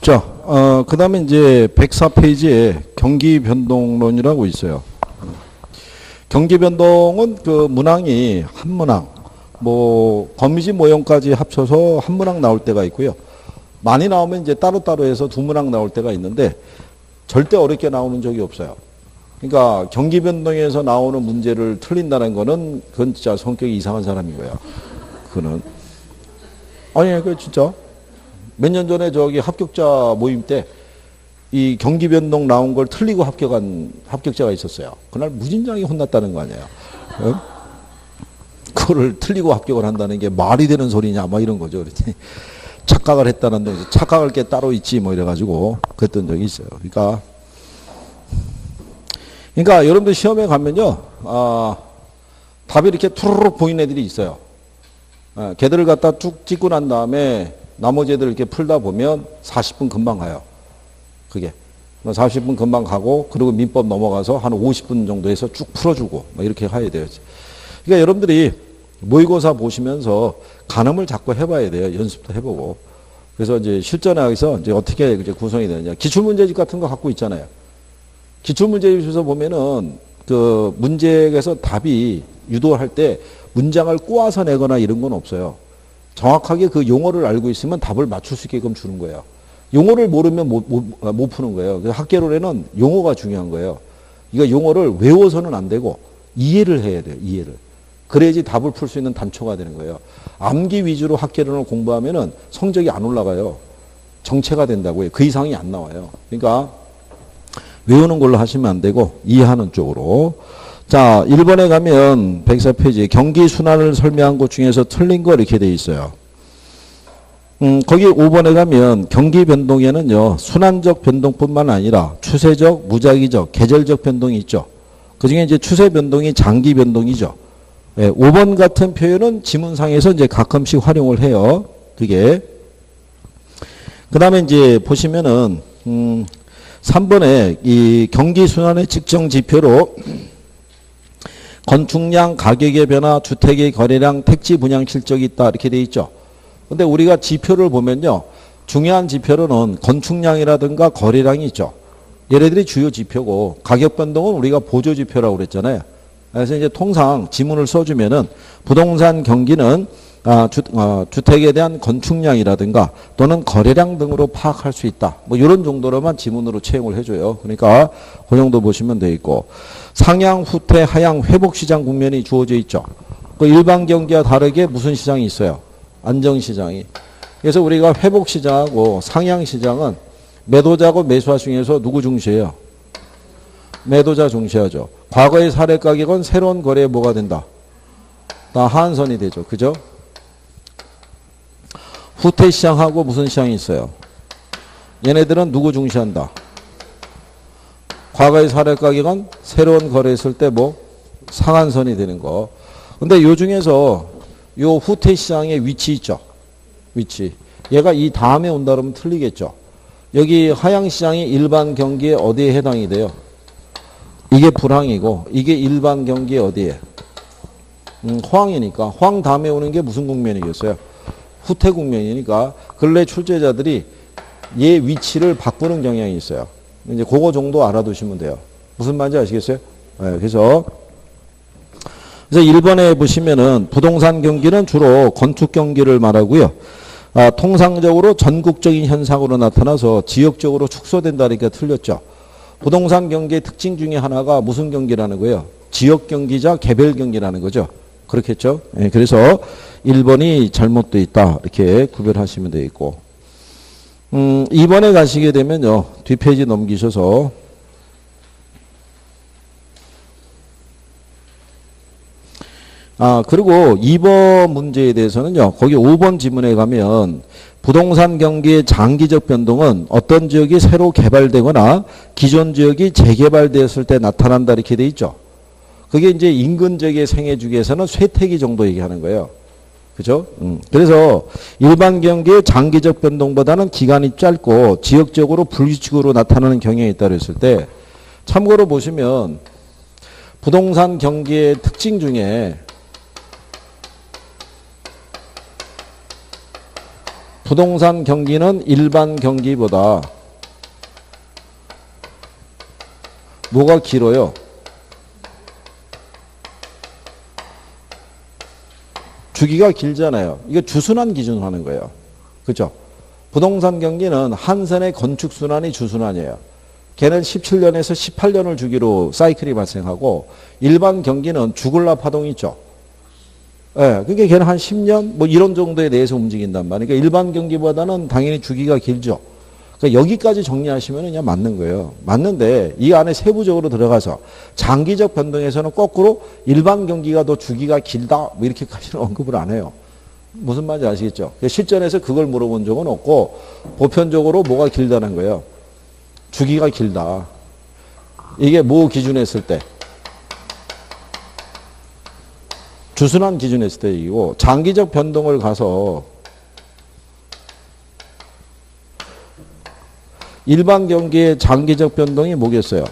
자, 그 다음에 이제 104페이지에 경기 변동론이라고 있어요. 경기 변동은 그 문항이 한 문항, 뭐, 거미지 모형까지 합쳐서 한 문항 나올 때가 있고요. 많이 나오면 이제 따로따로 해서 두 문항 나올 때가 있는데 절대 어렵게 나오는 적이 없어요. 그러니까 경기 변동에서 나오는 문제를 틀린다는 거는 그건 진짜 성격이 이상한 사람인 거야. 그거는. 아니, 그 진짜. 몇 년 전에 저기 합격자 모임 때 이 경기 변동 나온 걸 틀리고 합격한 합격자가 있었어요. 그날 무진장이 혼났다는 거 아니에요. 어? 그거를 틀리고 합격을 한다는 게 말이 되는 소리냐, 뭐 이런 거죠. 그랬더니 착각을 했다는데 착각할 게 따로 있지, 뭐 이래가지고 그랬던 적이 있어요. 그러니까 여러분들 시험에 가면요, 답이 이렇게 투르륵 보이는 애들이 있어요. 걔들을 갖다 쭉 찍고 난 다음에 나머지 애들 이렇게 풀다 보면 40분 금방 가요. 그게. 40분 금방 가고, 그리고 민법 넘어가서 한 50분 정도 해서 쭉 풀어주고, 뭐 이렇게 해야 돼요. 그러니까 여러분들이 모의고사 보시면서 간음을 자꾸 해봐야 돼요. 연습도 해보고. 그래서 이제 실전에서 이제 어떻게 이제 구성이 되느냐. 기출문제집 같은 거 갖고 있잖아요. 기출문제집에서 보면은 그 문제에서 답이 유도할 때 문장을 꼬아서 내거나 이런 건 없어요. 정확하게 그 용어를 알고 있으면 답을 맞출 수 있게끔 주는 거예요. 용어를 모르면 못 푸는 거예요. 그래서 학계론에는 용어가 중요한 거예요. 이거 용어를 외워서는 안 되고 이해를 해야 돼요. 이해를. 그래야지 답을 풀 수 있는 단초가 되는 거예요. 암기 위주로 학계론을 공부하면은 성적이 안 올라가요. 정체가 된다고요. 그 이상이 안 나와요. 그러니까 외우는 걸로 하시면 안 되고 이해하는 쪽으로. 자, 1번에 가면 104페이지 경기 순환을 설명한 것 중에서 틀린 거 이렇게 돼 있어요. 거기 5번에 가면 경기 변동에는요, 순환적 변동뿐만 아니라 추세적, 무작위적, 계절적 변동이 있죠. 그 중에 이제 추세 변동이 장기 변동이죠. 예, 5번 같은 표현은 지문상에서 이제 가끔씩 활용을 해요. 그게. 그 다음에 이제 보시면은, 3번에 이 경기 순환의 측정 지표로 건축량, 가격의 변화, 주택의 거래량, 택지 분양 실적이 있다. 이렇게 돼 있죠. 근데 우리가 지표를 보면요. 중요한 지표로는 건축량이라든가 거래량이 있죠. 얘네들이 주요 지표고 가격 변동은 우리가 보조 지표라고 그랬잖아요. 그래서 이제 통상 지문을 써주면은 부동산 경기는 주택에 대한 건축량이라든가 또는 거래량 등으로 파악할 수 있다. 뭐 이런 정도로만 지문으로 채용을 해줘요. 그러니까 그 정도 보시면 돼 있고 상향, 후퇴, 하향, 회복 시장 국면이 주어져 있죠. 그 일반 경기와 다르게 무슨 시장이 있어요? 안정시장이. 그래서 우리가 회복 시장하고 상향 시장은 매도자고 매수자 중에서 누구 중시해요? 매도자 중시하죠. 과거의 사례 가격은 새로운 거래에 뭐가 된다? 다 하한선이 되죠. 그죠? 후퇴 시장하고 무슨 시장이 있어요? 얘네들은 누구 중시한다? 과거의 사례 가격은 새로운 거래했을 때 뭐 상한선이 되는 거. 근데 요 중에서 요 후퇴 시장의 위치 있죠. 위치. 얘가 이 다음에 온다 그러면 틀리겠죠. 여기 하향 시장이 일반 경기에 어디에 해당이 돼요? 이게 불황이고 이게 일반 경기에 어디에? 호황이니까. 호황 다음에 오는 게 무슨 국면이겠어요? 후퇴 국면이니까 근래 출제자들이 얘 위치를 바꾸는 경향이 있어요. 이제 그거 정도 알아두시면 돼요. 무슨 말인지 아시겠어요? 네, 그래서 1번에 보시면은 부동산 경기는 주로 건축 경기를 말하고요. 통상적으로 전국적인 현상으로 나타나서 지역적으로 축소된다니까 틀렸죠. 부동산 경기의 특징 중에 하나가 무슨 경기라는 거예요? 지역 경기자 개별 경기라는 거죠. 그렇겠죠? 네, 그래서 1번이 잘못되어 있다. 이렇게 구별하시면 되겠고. 2번에 가시게 되면요. 뒷페이지 넘기셔서 그리고 2번 문제에 대해서는요. 거기 5번 지문에 가면 부동산 경기의 장기적 변동은 어떤 지역이 새로 개발되거나 기존 지역이 재개발되었을 때 나타난다 이렇게 돼 있죠. 그게 이제 인근 지역의 생애 주기에서는 쇠퇴기 정도 얘기하는 거예요. 그죠? 그래서 일반 경기의 장기적 변동보다는 기간이 짧고 지역적으로 불규칙으로 나타나는 경향이 있다 그랬을 때 참고로 보시면 부동산 경기의 특징 중에 부동산 경기는 일반 경기보다 뭐가 길어요? 주기가 길잖아요. 이거 주순환 기준으로 하는 거예요. 그죠? 부동산 경기는 한선의 건축순환이 주순환이에요. 걔는 17년에서 18년을 주기로 사이클이 발생하고 일반 경기는 주글라 파동이 있죠. 예, 그러니까 걔는 한 10년 뭐 이런 정도에 대해서 움직인단 말이에요. 그러니까 일반 경기보다는 당연히 주기가 길죠. 그러니까 여기까지 정리하시면 그냥 맞는 거예요. 맞는데 이 안에 세부적으로 들어가서 장기적 변동에서는 거꾸로 일반 경기가 더 주기가 길다 뭐 이렇게까지는 언급을 안 해요. 무슨 말인지 아시겠죠? 실전에서 그걸 물어본 적은 없고 보편적으로 뭐가 길다는 거예요. 주기가 길다. 이게 뭐 기준에 했을 때? 주순환 기준에 했을 때이고 장기적 변동을 가서 일반 경기의 장기적 변동이 뭐겠어요?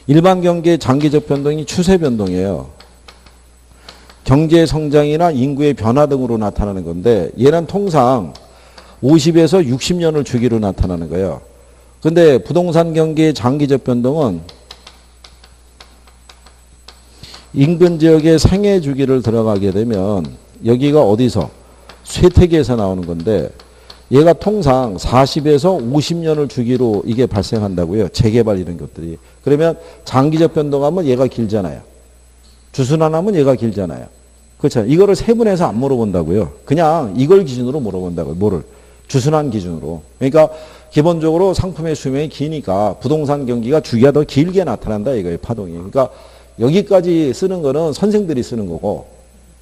일반 경기의 장기적 변동이 추세 변동이에요. 경제 성장이나 인구의 변화 등으로 나타나는 건데 얘는 통상 50에서 60년을 주기로 나타나는 거예요. 근데 부동산 경기의 장기적 변동은 인근 지역의 생애 주기를 들어가게 되면 여기가 어디서? 쇠퇴기에서 나오는 건데 얘가 통상 40에서 50년을 주기로 이게 발생한다고요. 재개발 이런 것들이. 그러면 장기적 변동하면 얘가 길잖아요. 주순환하면 얘가 길잖아요. 그렇죠. 이거를 세분해서 안 물어본다고요. 그냥 이걸 기준으로 물어본다고요. 뭐를? 주순환 기준으로. 그러니까 기본적으로 상품의 수명이 기니까 부동산 경기가 주기가 더 길게 나타난다 이거예요. 파동이. 그러니까 여기까지 쓰는 거는 선생들이 쓰는 거고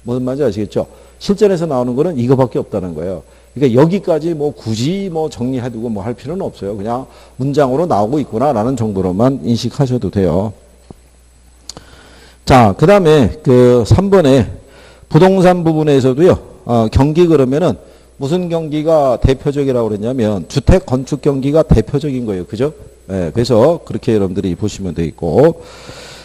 무슨 말인지 아시겠죠? 실전에서 나오는 거는 이거밖에 없다는 거예요. 그러니까 여기까지 뭐 굳이 뭐 정리해두고 뭐 할 필요는 없어요. 그냥 문장으로 나오고 있구나라는 정도로만 인식하셔도 돼요. 자, 그 다음에 그 3번에 부동산 부분에서도요, 경기 그러면은 무슨 경기가 대표적이라고 그랬냐면 주택 건축 경기가 대표적인 거예요. 그죠? 네, 그래서 그렇게 여러분들이 보시면 되겠고.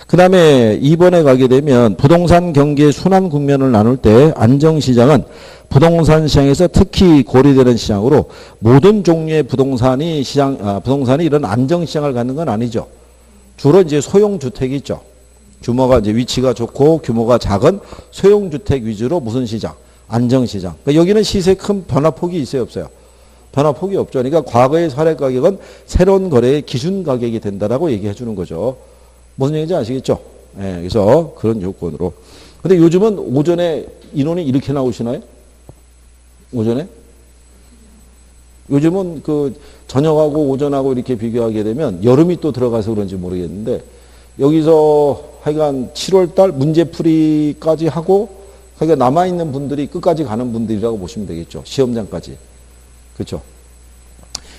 그 다음에 2번에 가게 되면 부동산 경기의 순환 국면을 나눌 때 안정시장은 부동산 시장에서 특히 고려되는 시장으로 모든 종류의 부동산이 이런 안정시장을 갖는 건 아니죠. 주로 이제 소형주택이 있죠. 규모가 이제 위치가 좋고 규모가 작은 소형주택 위주로 무슨 시장? 안정시장. 그러니까 여기는 시세 큰 변화폭이 있어요, 없어요? 변화폭이 없죠. 그러니까 과거의 사례 가격은 새로운 거래의 기준 가격이 된다라고 얘기해 주는 거죠. 무슨 얘기인지 아시겠죠? 예, 그래서 그런 요건으로. 근데 요즘은 오전에 인원이 이렇게 나오시나요? 오전에? 요즘은 그 저녁하고 오전하고 이렇게 비교하게 되면 여름이 또 들어가서 그런지 모르겠는데 여기서 하여간 7월달 문제풀이까지 하고 그러니까 남아있는 분들이 끝까지 가는 분들이라고 보시면 되겠죠. 시험장까지. 그렇죠?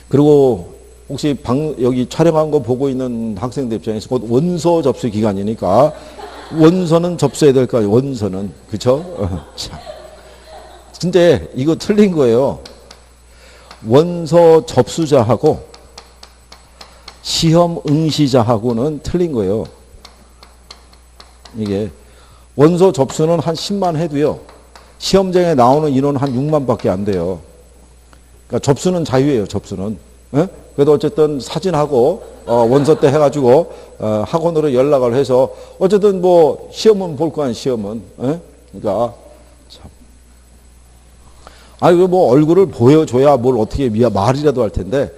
그리고 혹시 여기 촬영한 거 보고 있는 학생들 입장에서 곧 원서 접수 기간이니까 원서는 접수해야 될 거 아니에요. 원서는. 그렇죠? 근데 이거 틀린 거예요. 원서 접수자하고 시험 응시자하고는 틀린 거예요. 이게 원서 접수는 한 10만 해도요. 시험장에 나오는 인원은 한 6만 밖에 안 돼요. 그러니까 접수는 자유예요. 접수는. 예? 그래도 어쨌든 사진하고 원서 때 해가지고 학원으로 연락을 해서 어쨌든 뭐 시험은 볼 거 아니에요. 시험은. 예? 그러니까 참. 이거 뭐 얼굴을 보여줘야 뭘 어떻게 말이라도 할 텐데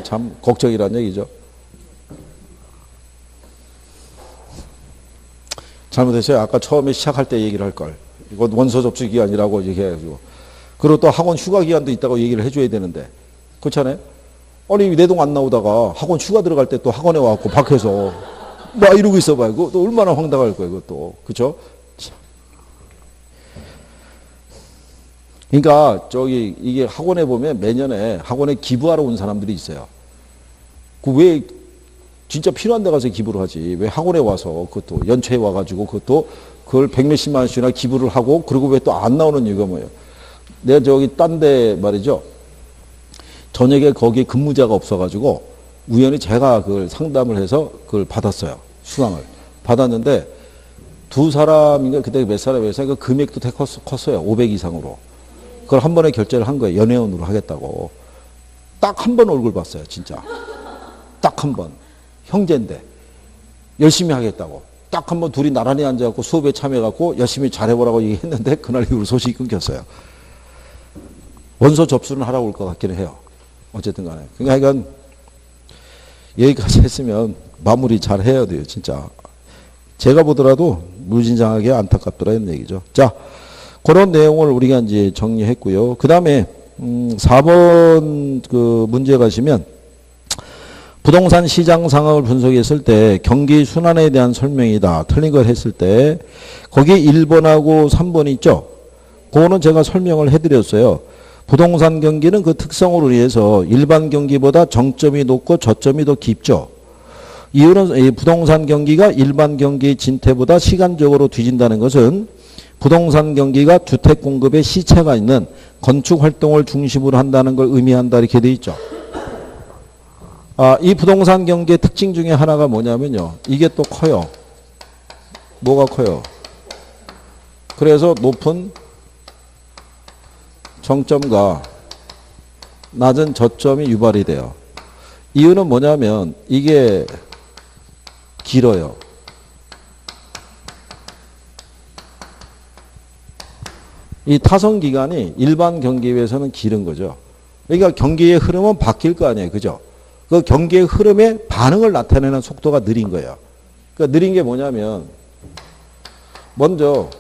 참 걱정이란 얘기죠. 잘못했어요. 아까 처음에 시작할 때 얘기를 할 걸. 이거 원서 접수 기간이라고 얘기해가지고. 그리고 또 학원 휴가 기간도 있다고 얘기를 해줘야 되는데. 그렇잖아요? 아니, 내동 안 나오다가 학원 휴가 들어갈 때 또 학원에 와갖고 밖에서 막 이러고 있어봐요. 그것도 얼마나 황당할 거예요, 그것도. 그쵸? 그러니까, 이게 학원에 보면 매년에 학원에 기부하러 온 사람들이 있어요. 왜 진짜 필요한 데 가서 기부를 하지. 왜 학원에 와서 그것도 연초에 와가지고 그것도 그걸 백몇십만 원씩이나 기부를 하고 그리고 왜 또 안 나오는 이유가 뭐예요? 내가 저기 딴 데 말이죠. 저녁에 거기 근무자가 없어가지고 우연히 제가 그걸 상담을 해서 그걸 받았어요. 수강을. 받았는데 두 사람인가 그때 몇 사람에서 그 금액도 되게 컸어요. 500 이상으로. 그걸 한 번에 결제를 한 거예요. 연회원으로 하겠다고. 딱 한 번 얼굴 봤어요. 진짜. 딱 한 번. 형제인데. 열심히 하겠다고. 딱 한 번 둘이 나란히 앉아갖고 수업에 참여해갖고 열심히 잘해보라고 얘기했는데 그날 이후로 소식이 끊겼어요. 원서 접수는 하라고 올 것 같기는 해요. 어쨌든 간에. 그러니까 여기까지 했으면 마무리 잘 해야 돼요. 진짜. 제가 보더라도 무진장하게 안타깝더라는 얘기죠. 자, 그런 내용을 우리가 이제 정리했고요. 그 다음에 4번 그 문제 가시면 부동산 시장 상황을 분석했을 때 경기 순환에 대한 설명이다. 틀린 걸 했을 때 거기 1번하고 3번 있죠. 그거는 제가 설명을 해드렸어요. 부동산 경기는 그 특성으로 인해서 일반 경기보다 정점이 높고 저점이 더 깊죠. 이유는 이 부동산 경기가 일반 경기 진퇴보다 시간적으로 뒤진다는 것은 부동산 경기가 주택 공급에 시차가 있는 건축 활동을 중심으로 한다는 걸 의미한다 이렇게 돼 있죠. 이 부동산 경기의 특징 중에 하나가 뭐냐면요. 이게 또 커요. 뭐가 커요? 그래서 높은 정점과 낮은 저점이 유발이 돼요. 이유는 뭐냐면 이게 길어요. 이 타선 기간이 일반 경기에 비해서는 길은 거죠. 그러니까 경기의 흐름은 바뀔 거 아니에요. 그죠? 그 경기의 흐름에 반응을 나타내는 속도가 느린 거예요. 그러니까 느린 게 뭐냐면 먼저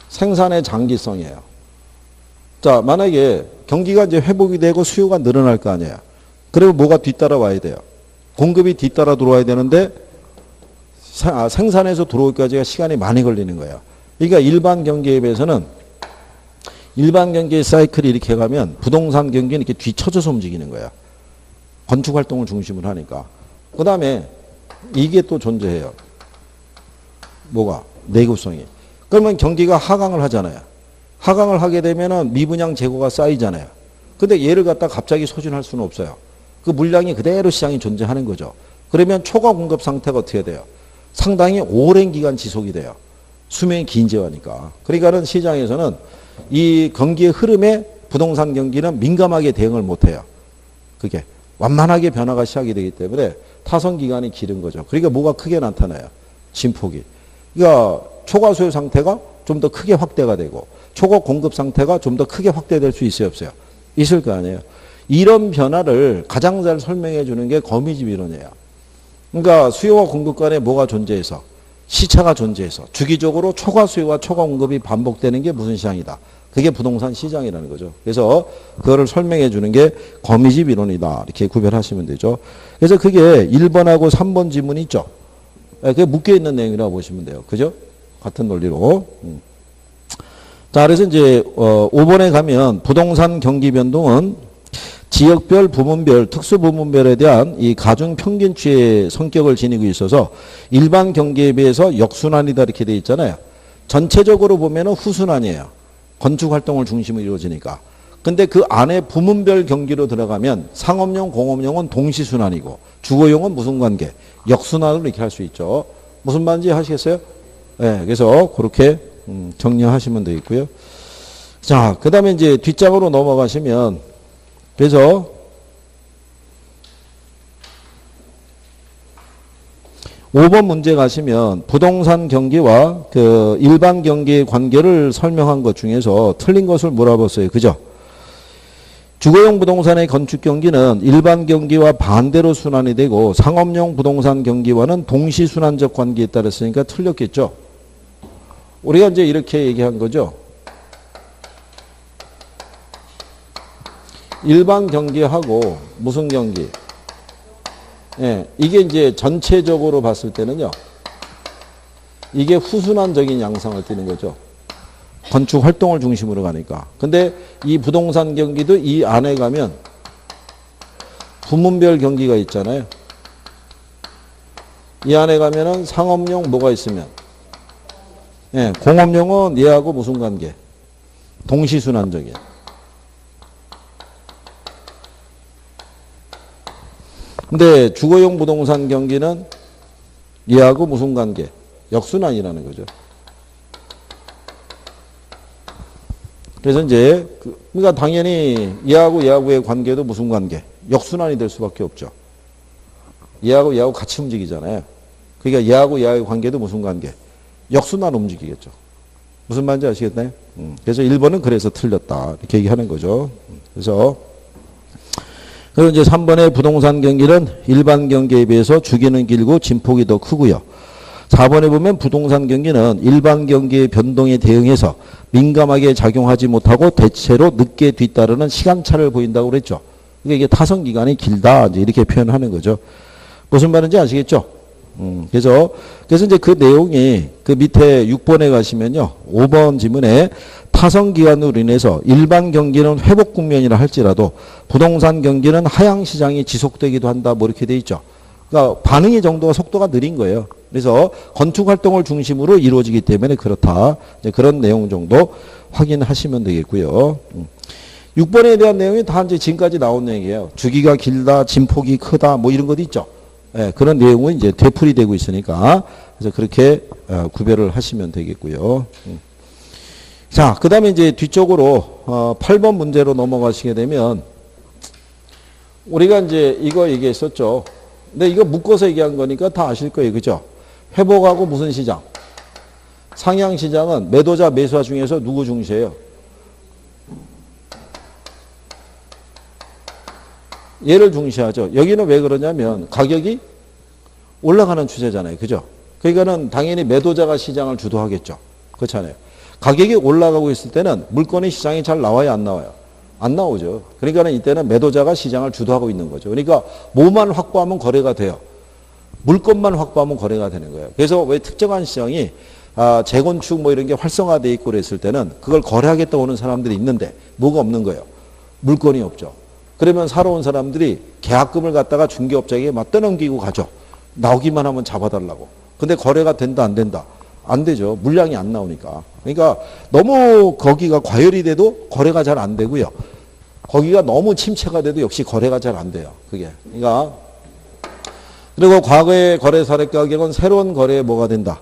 생산의 장기성이에요. 자, 만약에 경기가 이제 회복이 되고 수요가 늘어날 거 아니에요. 그리고 뭐가 뒤따라와야 돼요. 공급이 뒤따라 들어와야 되는데 생산에서 들어오기까지가 시간이 많이 걸리는 거예요. 그러니까 일반 경기에 비해서는 일반 경기의 사이클이 이렇게 가면 부동산 경기는 이렇게 뒤쳐져서 움직이는 거예요. 건축 활동을 중심으로 하니까. 그 다음에 이게 또 존재해요. 뭐가? 내구성이. 그러면 경기가 하강을 하잖아요. 하강을 하게 되면은 미분양 재고가 쌓이잖아요. 근데 얘를 갖다 갑자기 소진할 수는 없어요. 그 물량이 그대로 시장에 존재하는 거죠. 그러면 초과 공급 상태가 어떻게 돼요? 상당히 오랜 기간 지속이 돼요. 수명이 긴 재화니까. 그러니까는 시장에서는 이 경기의 흐름에 부동산 경기는 민감하게 대응을 못해요. 그게 완만하게 변화가 시작이 되기 때문에 타선 기간이 길은 거죠. 그러니까 뭐가 크게 나타나요? 진폭이. 그러니까 초과 수요 상태가 좀 더 크게 확대가 되고 초과 공급 상태가 좀 더 크게 확대될 수 있어요, 없어요? 있을 거 아니에요. 이런 변화를 가장 잘 설명해 주는 게 거미집 이론이에요. 그러니까 수요와 공급 간에 뭐가 존재해서 시차가 존재해서 주기적으로 초과 수요와 초과 공급이 반복되는 게 무슨 시장이다. 그게 부동산 시장이라는 거죠. 그래서 그거를 설명해 주는 게 거미집 이론이다. 이렇게 구별하시면 되죠. 그래서 그게 1번하고 3번 지문이 있죠. 그게 묶여 있는 내용이라고 보시면 돼요. 그죠? 같은 논리로. 자, 그래서 이제 5번에 가면 부동산 경기 변동은 지역별, 부문별, 특수부문별에 대한 이 가중 평균치의 성격을 지니고 있어서 일반 경기에 비해서 역순환이다 이렇게 돼 있잖아요. 전체적으로 보면은 후순환이에요. 건축 활동을 중심으로 이루어지니까. 근데 그 안에 부문별 경기로 들어가면 상업용, 공업용은 동시순환이고 주거용은 무슨 관계? 역순환으로 이렇게 할 수 있죠. 무슨 말인지 하시겠어요? 네, 그래서 그렇게 정리하시면 되겠고요. 자, 그 다음에 이제 뒷장으로 넘어가시면 그래서 5번 문제 가시면 부동산 경기와 그 일반 경기의 관계를 설명한 것 중에서 틀린 것을 물어봤어요. 그죠? 주거용 부동산의 건축 경기는 일반 경기와 반대로 순환이 되고 상업용 부동산 경기와는 동시 순환적 관계에 따랐으니까 틀렸겠죠. 우리가 이제 이렇게 얘기한 거죠. 일반 경기하고 무슨 경기? 예, 이게 이제 전체적으로 봤을 때는요. 이게 후순환적인 양상을 띠는 거죠. 건축 활동을 중심으로 가니까. 근데 이 부동산 경기도 이 안에 가면 부문별 경기가 있잖아요. 이 안에 가면은 상업용 뭐가 있으면, 예, 공업용은 얘하고 무슨 관계? 동시순환적이야. 근데 주거용 부동산 경기는 얘하고 무슨 관계? 역순환이라는 거죠. 그래서 이제 그러니까 당연히 얘하고의 관계도 무슨 관계? 역순환이 될 수밖에 없죠. 얘하고 같이 움직이잖아요. 그러니까 얘하고의 관계도 무슨 관계? 역순환 움직이겠죠. 무슨 말인지 아시겠나요? 그래서 1번은 그래서 틀렸다. 이렇게 얘기하는 거죠. 그래서 이제 3번의 부동산 경기는 일반 경기에 비해서 주기는 길고 진폭이 더 크고요. 4번에 보면 부동산 경기는 일반 경기의 변동에 대응해서 민감하게 작용하지 못하고 대체로 늦게 뒤따르는 시간차를 보인다고 그랬죠. 그러니까 이게 타선 기간이 길다. 이제 이렇게 표현하는 거죠. 무슨 말인지 아시겠죠? 그래서 이제 그 내용이 그 밑에 6번에 가시면요. 5번 지문에 타선 기간으로 인해서 일반 경기는 회복 국면이라 할지라도 부동산 경기는 하향 시장이 지속되기도 한다. 뭐 이렇게 돼 있죠. 그러니까 반응의 정도가 속도가 느린 거예요. 그래서 건축 활동을 중심으로 이루어지기 때문에 그렇다. 이제 그런 내용 정도 확인하시면 되겠고요. 6번에 대한 내용이 다 이제 지금까지 나온 내용이에요. 주기가 길다, 진폭이 크다, 뭐 이런 것도 있죠. 예, 그런 내용은 이제 되풀이 되고 있으니까 그래서 그렇게 구별을 하시면 되겠고요. 자, 그 다음에 이제 뒤쪽으로 8번 문제로 넘어가시게 되면 우리가 이제 이거 얘기했었죠. 근데 이거 묶어서 얘기한 거니까 다 아실 거예요. 그죠? 회복하고 무슨 시장? 상향 시장은 매도자 매수자 중에서 누구 중시해요? 얘를 중시하죠. 여기는 왜 그러냐면 가격이 올라가는 추세잖아요. 그죠? 그러니까는 당연히 매도자가 시장을 주도하겠죠. 그렇잖아요. 가격이 올라가고 있을 때는 물건이 시장에 잘 나와요, 안 나와요? 안 나오죠. 그러니까는 이때는 매도자가 시장을 주도하고 있는 거죠. 그러니까 뭐만 확보하면 거래가 돼요. 물건만 확보하면 거래가 되는 거예요. 그래서 왜 특정한 시장이 재건축 뭐 이런 게 활성화되어 있고 그랬을 때는 그걸 거래하겠다고 오는 사람들이 있는데 뭐가 없는 거예요? 물건이 없죠. 그러면 사러 온 사람들이 계약금을 갖다가 중개업자에게 막 떠넘기고 가죠. 나오기만 하면 잡아달라고. 근데 거래가 된다 안 된다? 안 되죠. 물량이 안 나오니까. 그러니까 너무 거기가 과열이 돼도 거래가 잘 안 되고요. 거기가 너무 침체가 돼도 역시 거래가 잘 안 돼요. 그게. 그러니까 그리고 과거의 거래 사례 가격은 새로운 거래에 뭐가 된다?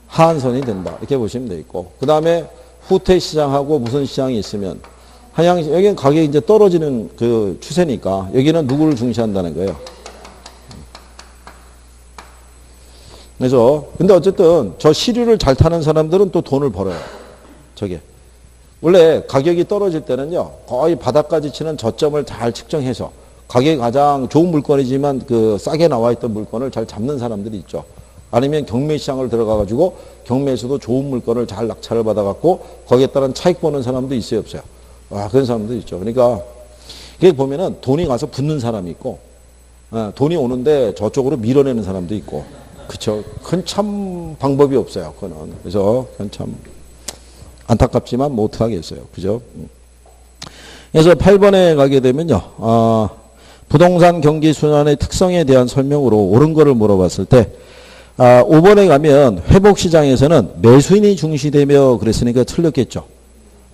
하한선이 된다. 이렇게 보시면 되겠고. 그 다음에 후퇴 시장하고 무슨 시장이 있으면 하향, 여기는 가격이 이제 떨어지는 그 추세니까 여기는 누구를 중시한다는 거예요. 그래서 근데 어쨌든 저 시류를 잘 타는 사람들은 또 돈을 벌어요. 저게. 원래 가격이 떨어질 때는요. 거의 바닥까지 치는 저점을 잘 측정해서 가격이 가장 좋은 물건이지만 그 싸게 나와 있던 물건을 잘 잡는 사람들이 있죠. 아니면 경매 시장을 들어가 가지고 경매에서도 좋은 물건을 잘 낙찰을 받아 갖고 거기에 따른 차익 보는 사람도 있어요, 없어요? 그런 사람도 있죠. 그러니까 이게 보면은 돈이 가서 붙는 사람이 있고 돈이 오는데 저쪽으로 밀어내는 사람도 있고. 그렇죠. 그건 참 방법이 없어요. 그거는. 그래서 그건 참 안타깝지만 뭐 어떡하겠어요. 그죠? 그래서 8번에 가게 되면요. 부동산 경기 순환의 특성에 대한 설명으로 옳은 거를 물어봤을 때 5번에 가면 회복 시장에서는 매수인이 중시되며 그랬으니까 틀렸겠죠.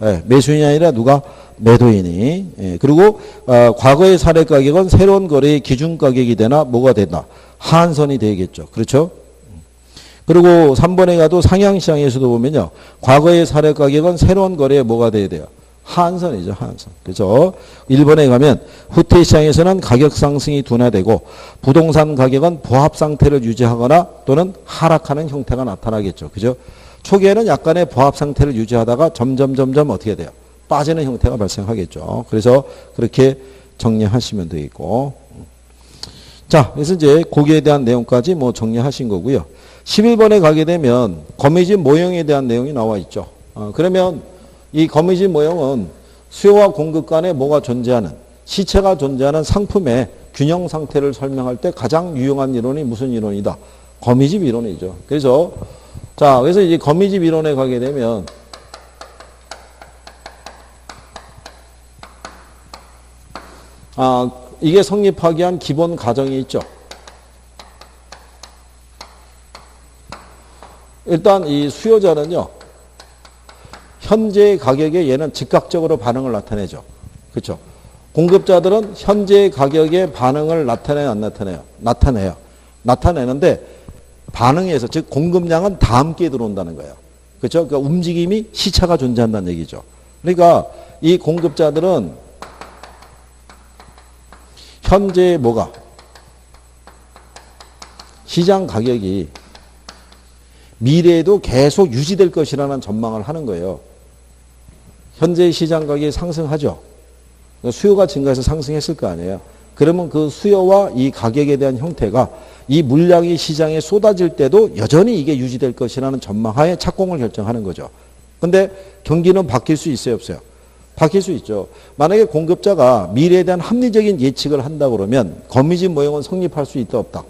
네, 매수인이 아니라 누가? 매도인이. 예, 그리고 과거의 사례 가격은 새로운 거래의 기준 가격이 되나 뭐가 된다? 하한선이 되겠죠. 그렇죠? 그리고 3번에 가도 상향시장에서도 보면요. 과거의 사례 가격은 새로운 거래에 뭐가 돼야 돼요? 하한선이죠. 하한선. 그래서 1번에 가면 후퇴 시장에서는 가격 상승이 둔화되고 부동산 가격은 보합 상태를 유지하거나 또는 하락하는 형태가 나타나겠죠. 그죠? 초기에는 약간의 보합 상태를 유지하다가 점점 어떻게 돼요? 빠지는 형태가 발생하겠죠. 그래서 그렇게 정리하시면 되겠고. 자, 그래서 이제 거기에 대한 내용까지 뭐 정리하신 거고요. 11번에 가게 되면 거미집 모형에 대한 내용이 나와 있죠. 그러면 이 거미집 모형은 수요와 공급 간에 뭐가 존재하는, 시체가 존재하는 상품의 균형 상태를 설명할 때 가장 유용한 이론이 무슨 이론이다? 거미집 이론이죠. 그래서 이제 거미집 이론에 가게 되면 이게 성립하기 위한 기본 가정이 있죠. 일단 이 수요자는요, 현재 가격에 얘는 즉각적으로 반응을 나타내죠. 그렇죠? 공급자들은 현재 가격의 반응을 나타내요, 안 나타내요? 나타내요. 나타내는데 반응에서, 즉 공급량은 다 함께 들어온다는 거예요. 그렇죠? 그러니까 움직임이 시차가 존재한다는 얘기죠. 그러니까 이 공급자들은 현재 뭐가? 시장 가격이 미래에도 계속 유지될 것이라는 전망을 하는 거예요. 현재 시장 가격이 상승하죠. 수요가 증가해서 상승했을 거 아니에요. 그러면 그 수요와 이 가격에 대한 형태가 이 물량이 시장에 쏟아질 때도 여전히 이게 유지될 것이라는 전망하에 착공을 결정하는 거죠. 근데 경기는 바뀔 수 있어요, 없어요? 바뀔 수 있죠. 만약에 공급자가 미래에 대한 합리적인 예측을 한다 그러면 거미집 모형은 성립할 수 있다, 없다?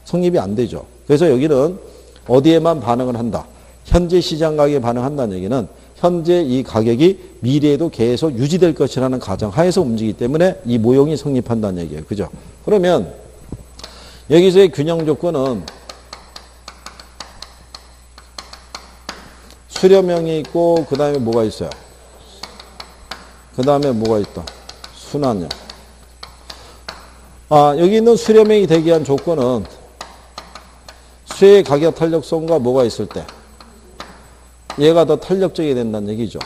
성립이 안 되죠. 그래서 여기는 어디에만 반응을 한다? 현재 시장 가격에 반응한다는 얘기는 현재 이 가격이 미래에도 계속 유지될 것이라는 가정하에서 움직이기 때문에 이 모형이 성립한다는 얘기예요. 그죠? 그러면 여기서의 균형 조건은 수렴형이 있고 그 다음에 뭐가 있어요? 그 다음에 뭐가 있다? 순환형. 여기 있는 수렴형이 되기 위한 조건은 수요의 가격 탄력성과 뭐가 있을 때 얘가 더 탄력적이 된다는 얘기죠.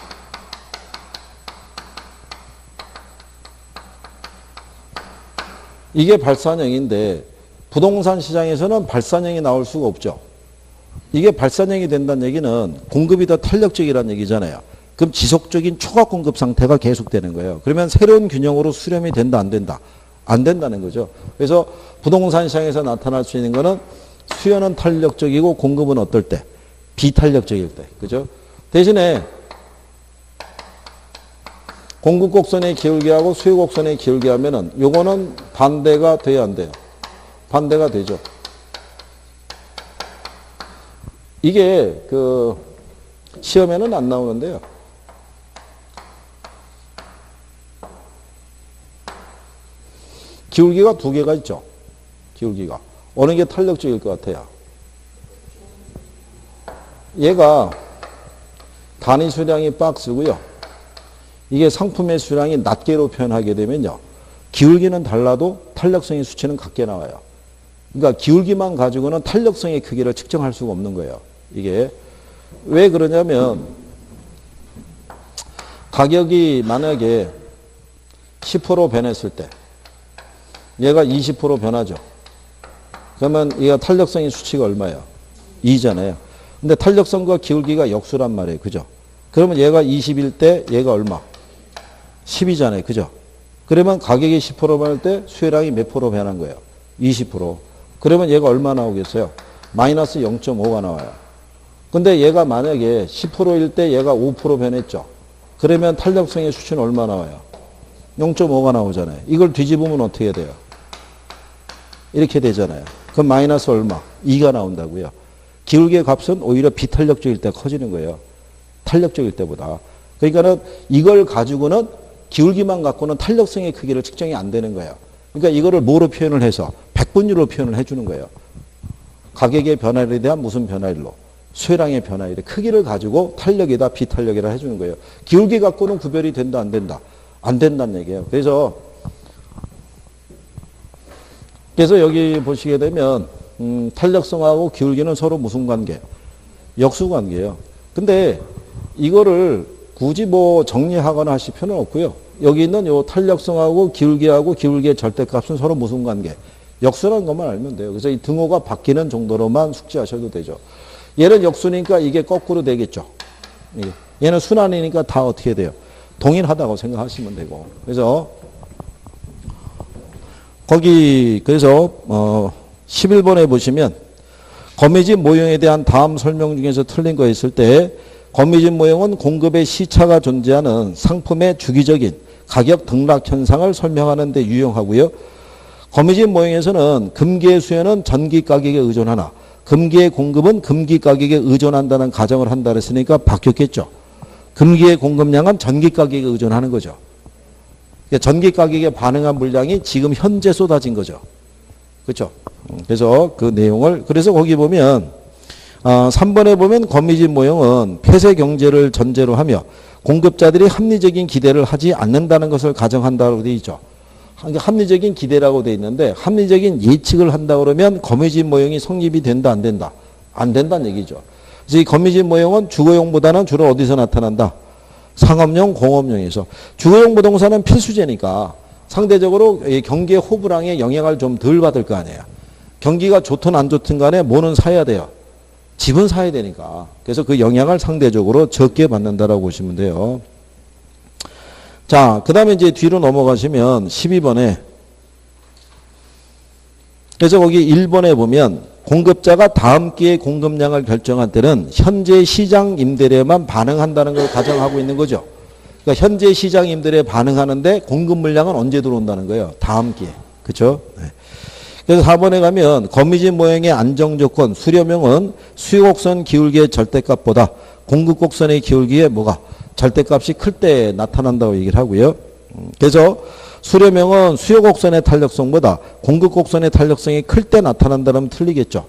이게 발산형인데 부동산 시장에서는 발산형이 나올 수가 없죠. 이게 발산형이 된다는 얘기는 공급이 더 탄력적이라는 얘기잖아요. 그럼 지속적인 초과 공급 상태가 계속되는 거예요. 그러면 새로운 균형으로 수렴이 된다, 안 된다? 안 된다는 거죠. 그래서 부동산 시장에서 나타날 수 있는 거는 수요는 탄력적이고 공급은 어떨 때? 비탄력적일 때. 그죠? 대신에 공급 곡선의 기울기하고 수요 곡선의 기울기 하면은 요거는 반대가 돼야 안 돼요? 반대가 되죠. 이게 그 시험에는 안 나오는데요. 기울기가 두 개가 있죠. 기울기가. 어느 게 탄력적일 것 같아요? 얘가 단위 수량이 박스고요. 이게 상품의 수량이 낱개로 표현하게 되면요. 기울기는 달라도 탄력성의 수치는 같게 나와요. 그러니까 기울기만 가지고는 탄력성의 크기를 측정할 수가 없는 거예요. 이게 왜 그러냐면 가격이 만약에 10% 변했을 때 얘가 20% 변하죠. 그러면 얘가 탄력성의 수치가 얼마예요? 2잖아요. 근데 탄력성과 기울기가 역수란 말이에요. 그죠? 그러면 얘가 20일 때 얘가 얼마? 10이잖아요. 그죠? 그러면 가격이 10% 변할 때 수요량이 몇 프로 변한 거예요? 20%. 그러면 얘가 얼마 나오겠어요? 마이너스 0.5가 나와요. 근데 얘가 만약에 10%일 때 얘가 5% 변했죠. 그러면 탄력성의 수치는 얼마 나와요? 0.5가 나오잖아요. 이걸 뒤집으면 어떻게 돼요? 이렇게 되잖아요. 그럼 마이너스 얼마? 2가 나온다고요. 기울기의 값은 오히려 비탄력적일 때 커지는 거예요. 탄력적일 때보다. 그러니까는 이걸 가지고는 기울기만 갖고는 탄력성의 크기를 측정이 안 되는 거예요. 그러니까 이거를 뭐로 표현을 해서 백분율로 표현을 해주는 거예요. 가격의 변화에 대한 무슨 변화일로? 수요량의 변화에 대한 크기를 가지고 탄력이다 비탄력이다 해주는 거예요. 기울기 갖고는 구별이 된다 안 된다? 안 된다는 얘기예요. 그래서 여기 보시게 되면 탄력성하고 기울기는 서로 무슨 관계? 역수 관계예요. 근데 이거를 굳이 뭐 정리하거나 하실 필요는 없고요. 여기 있는 요 탄력성하고 기울기하고 기울기의 절대값은 서로 무슨 관계? 역수라는 것만 알면 돼요. 그래서 이 등호가 바뀌는 정도로만 숙지하셔도 되죠. 얘는 역수니까 이게 거꾸로 되겠죠. 얘는 순환이니까 다 어떻게 돼요? 동일하다고 생각하시면 되고. 그래서 거기 그래서 11번에 보시면 거미집 모형에 대한 다음 설명 중에서 틀린 거 있을 때 거미집 모형은 공급의 시차가 존재하는 상품의 주기적인 가격 등락 현상을 설명하는 데 유용하고요. 거미집 모형에서는 금기의 수요는 전기 가격에 의존하나 금기의 공급은 금기 가격에 의존한다는 가정을 한다 그랬으니까 바뀌었겠죠. 금기의 공급량은 전기 가격에 의존하는 거죠. 전기 가격에 반응한 물량이 지금 현재 쏟아진 거죠. 그렇죠? 그래서 그 내용을 그래서 거기 보면 3번에 보면 거미집 모형은 폐쇄 경제를 전제로 하며 공급자들이 합리적인 기대를 하지 않는다는 것을 가정한다고 되어 있죠. 그러니까 합리적인 기대라고 되어 있는데 합리적인 예측을 한다 그러면 거미집 모형이 성립이 된다 안 된다? 안 된다는 얘기죠. 그래서 이 거미집 모형은 주거용보다는 주로 어디서 나타난다? 상업용, 공업용에서. 주거용 부동산은 필수제니까 상대적으로 경기의 호불항에 영향을 좀 덜 받을 거 아니에요. 경기가 좋든 안 좋든 간에 뭐는 사야 돼요. 집은 사야 되니까. 그래서 그 영향을 상대적으로 적게 받는다라고 보시면 돼요. 자, 그 다음에 이제 뒤로 넘어가시면 12번에 그래서 거기 1번에 보면 공급자가 다음 기회 공급량을 결정할 때는 현재 시장 임대료에만 반응한다는 걸 가정하고 있는 거죠. 그러니까 현재 시장 임대료에 반응하는데 공급 물량은 언제 들어온다는 거예요. 다음 기회. 그렇죠? 네. 그래서 4번에 가면 거미집 모형의 안정조건 수렴형은 수요곡선 기울기의 절대값보다 공급곡선의 기울기에 뭐가 절대값이 클 때 나타난다고 얘기를 하고요. 그래서 수렴형은 수요곡선의 탄력성보다 공급곡선의 탄력성이 클 때 나타난다면 틀리겠죠.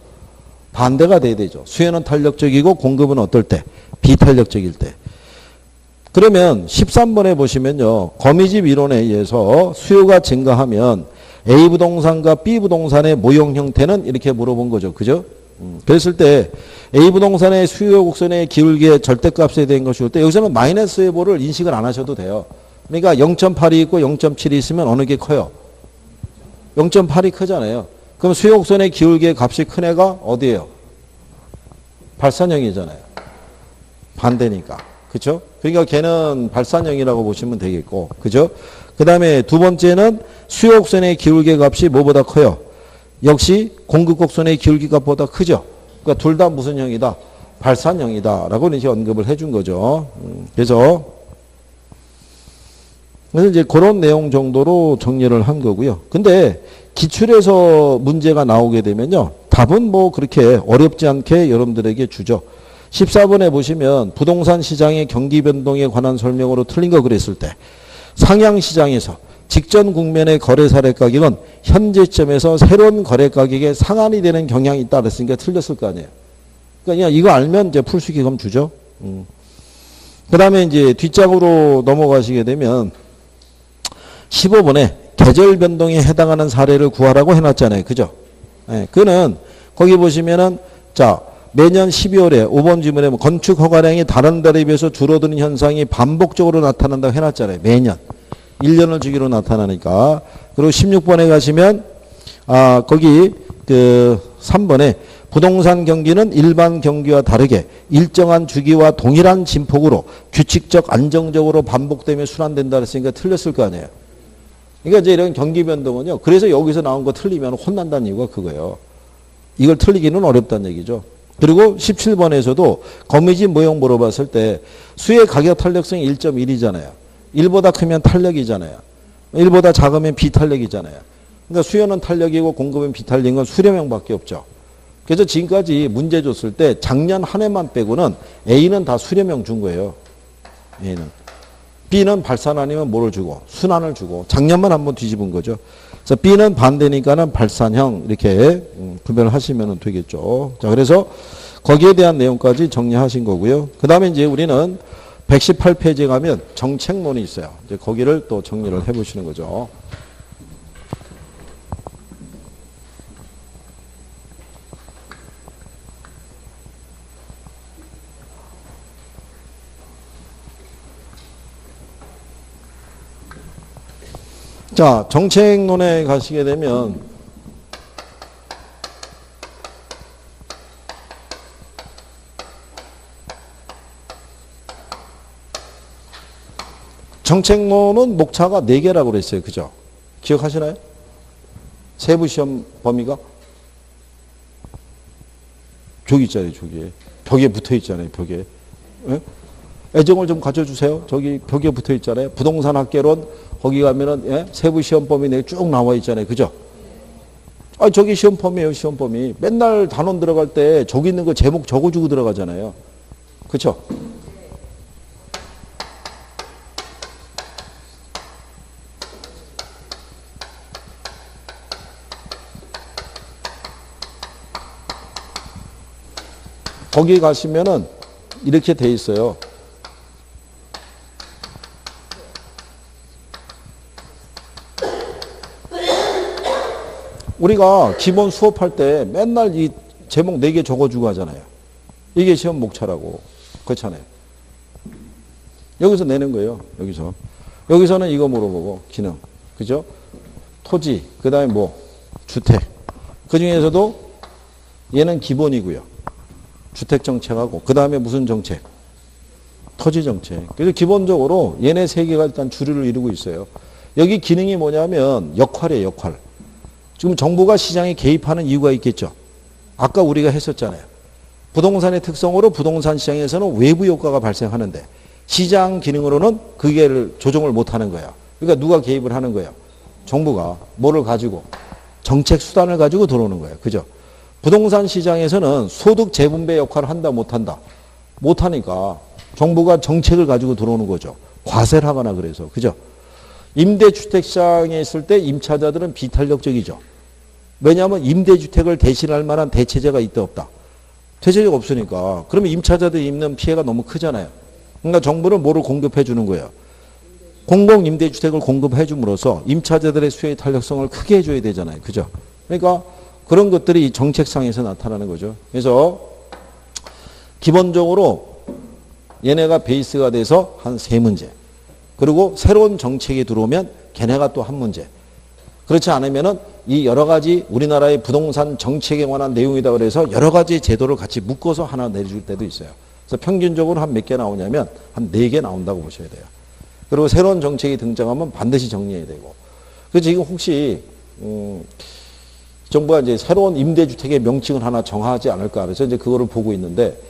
반대가 돼야 되죠. 수요는 탄력적이고 공급은 어떨 때? 비탄력적일 때. 그러면 13번에 보시면요. 거미집 이론에 의해서 수요가 증가하면 A 부동산과 B 부동산의 모형 형태는 이렇게 물어본 거죠. 그죠? 그랬을 때 A 부동산의 수요 곡선의 기울기의 절대값에 대한 것이 올 때 여기서는 마이너스 해보를 인식을 안 하셔도 돼요. 그러니까 0.8이 있고 0.7이 있으면 어느 게 커요? 0.8이 크잖아요. 그럼 수요 곡선의 기울기의 값이 큰 애가 어디예요? 발산형이잖아요. 반대니까. 그렇죠? 그러니까 걔는 발산형이라고 보시면 되겠고. 그죠? 그 다음에 두 번째는 수요 곡선의 기울기 값이 뭐보다 커요? 역시 공급 곡선의 기울기 값보다 크죠? 그러니까 둘 다 무슨 형이다? 발산형이다. 라고 이렇게 언급을 해준 거죠. 그래서 이제 그런 내용 정도로 정리를 한 거고요. 근데 기출에서 문제가 나오게 되면요. 답은 뭐 그렇게 어렵지 않게 여러분들에게 주죠. 14번에 보시면 부동산 시장의 경기 변동에 관한 설명으로 틀린 거 그랬을 때 상향시장에서 직전 국면의 거래 사례 가격은 현재점에서 새로운 거래 가격에 상한이 되는 경향이 있다 그랬으니까 틀렸을 거 아니에요. 그러니까 이거 알면 이제 풀수기금 주죠. 그 다음에 이제 뒷장으로 넘어가시게 되면 15번에 계절 변동에 해당하는 사례를 구하라고 해놨잖아요. 그죠? 네, 그는 거기 보시면은 자 매년 12월에 5번 지문에 건축 허가량이 다른 달에 비해서 줄어드는 현상이 반복적으로 나타난다고 해놨잖아요. 매년. 1년을 주기로 나타나니까. 그리고 16번에 가시면 거기 그 3번에 부동산 경기는 일반 경기와 다르게 일정한 주기와 동일한 진폭으로 규칙적 안정적으로 반복되며 순환된다 그랬으니까 틀렸을 거 아니에요. 그러니까 이제 이런 경기 변동은요. 그래서 여기서 나온 거 틀리면 혼난다는 이유가 그거예요. 이걸 틀리기는 어렵다는 얘기죠. 그리고 17번에서도 거미집 모형 물어봤을 때 수의 가격 탄력성이 1.1이잖아요. 1보다 크면 탄력이잖아요. 1보다 작으면 비탄력이잖아요. 그러니까 수요는 탄력이고 공급은 비탄력인 건 수렴형밖에 없죠. 그래서 지금까지 문제 줬을 때 작년 한 해만 빼고는 A는 다 수렴형 준 거예요. A는. B는 발산 아니면 뭐를 주고 순환을 주고 작년만 한번 뒤집은 거죠. 그래서 B는 반대니까는 발산형 이렇게 구별을 하시면 되겠죠. 자, 그래서 거기에 대한 내용까지 정리하신 거고요. 그 다음에 이제 우리는 118페이지에 가면 정책론이 있어요. 이제 거기를 또 정리를 해보시는 거죠. 자, 정책론에 가시게 되면 정책론은 목차가 4개라고 그랬어요. 그죠? 기억하시나요? 세부시험 범위가? 저기 있잖아요. 저기. 벽에 붙어 있잖아요. 벽에. 예? 애정을 좀 가져주세요. 저기 벽에 붙어 있잖아요. 부동산 학개론 거기 가면은 예? 세부시험 범위 내에 쭉 나와 있잖아요. 그죠? 저기 시험 범위예요. 시험 범위. 맨날 단원 들어갈 때 저기 있는 거 제목 적어주고 들어가잖아요. 그렇죠? 거기 가시면은 이렇게 돼 있어요. 우리가 기본 수업할 때 맨날 이 제목 4개 적어주고 하잖아요. 이게 시험 목차라고. 그렇잖아요. 여기서 내는 거예요. 여기서. 여기서는 이거 물어보고, 기능. 그죠? 토지, 그 다음에 뭐, 주택. 그 중에서도 얘는 기본이고요. 주택 정책하고, 그 다음에 무슨 정책? 토지 정책. 그래서 기본적으로 얘네 3개가 일단 주류를 이루고 있어요. 여기 기능이 뭐냐면 역할이에요, 역할. 지금 정부가 시장에 개입하는 이유가 있겠죠. 아까 우리가 했었잖아요. 부동산의 특성으로 부동산 시장에서는 외부 효과가 발생하는데 시장 기능으로는 그게 조정을 못하는 거야. 그러니까 누가 개입을 하는 거예요? 정부가 뭐를 가지고? 정책 수단을 가지고 들어오는 거예요. 그죠? 부동산 시장에서는 소득 재분배 역할을 한다 못한다? 못하니까 정부가 정책을 가지고 들어오는 거죠. 과세를 하거나 그래서. 그죠? 임대주택 시장에 있을 때 임차자들은 비탄력적이죠. 왜냐하면 임대주택을 대신할 만한 대체제가 있다 없다. 대체제가 없으니까. 그러면 임차자들이 입는 피해가 너무 크잖아요. 그러니까 정부는 뭐를 공급해 주는 거예요? 공공임대주택을 공급해 줌으로써 임차자들의 수요의 탄력성을 크게 해줘야 되잖아요. 그죠? 그러니까 그런 것들이 정책상에서 나타나는 거죠. 그래서 기본적으로 얘네가 베이스가 돼서 한 3문제. 그리고 새로운 정책이 들어오면 걔네가 또 한 문제. 그렇지 않으면은 이 여러 가지 우리나라의 부동산 정책에 관한 내용이다 그래서 여러 가지 제도를 같이 묶어서 하나 내줄 때도 있어요. 그래서 평균적으로 한 몇 개 나오냐면 한 4개 나온다고 보셔야 돼요. 그리고 새로운 정책이 등장하면 반드시 정리해야 되고. 그래서 지금 혹시 정부가 이제 새로운 임대주택의 명칭을 하나 정하지 않을까 그래서 이제 그거를 보고 있는데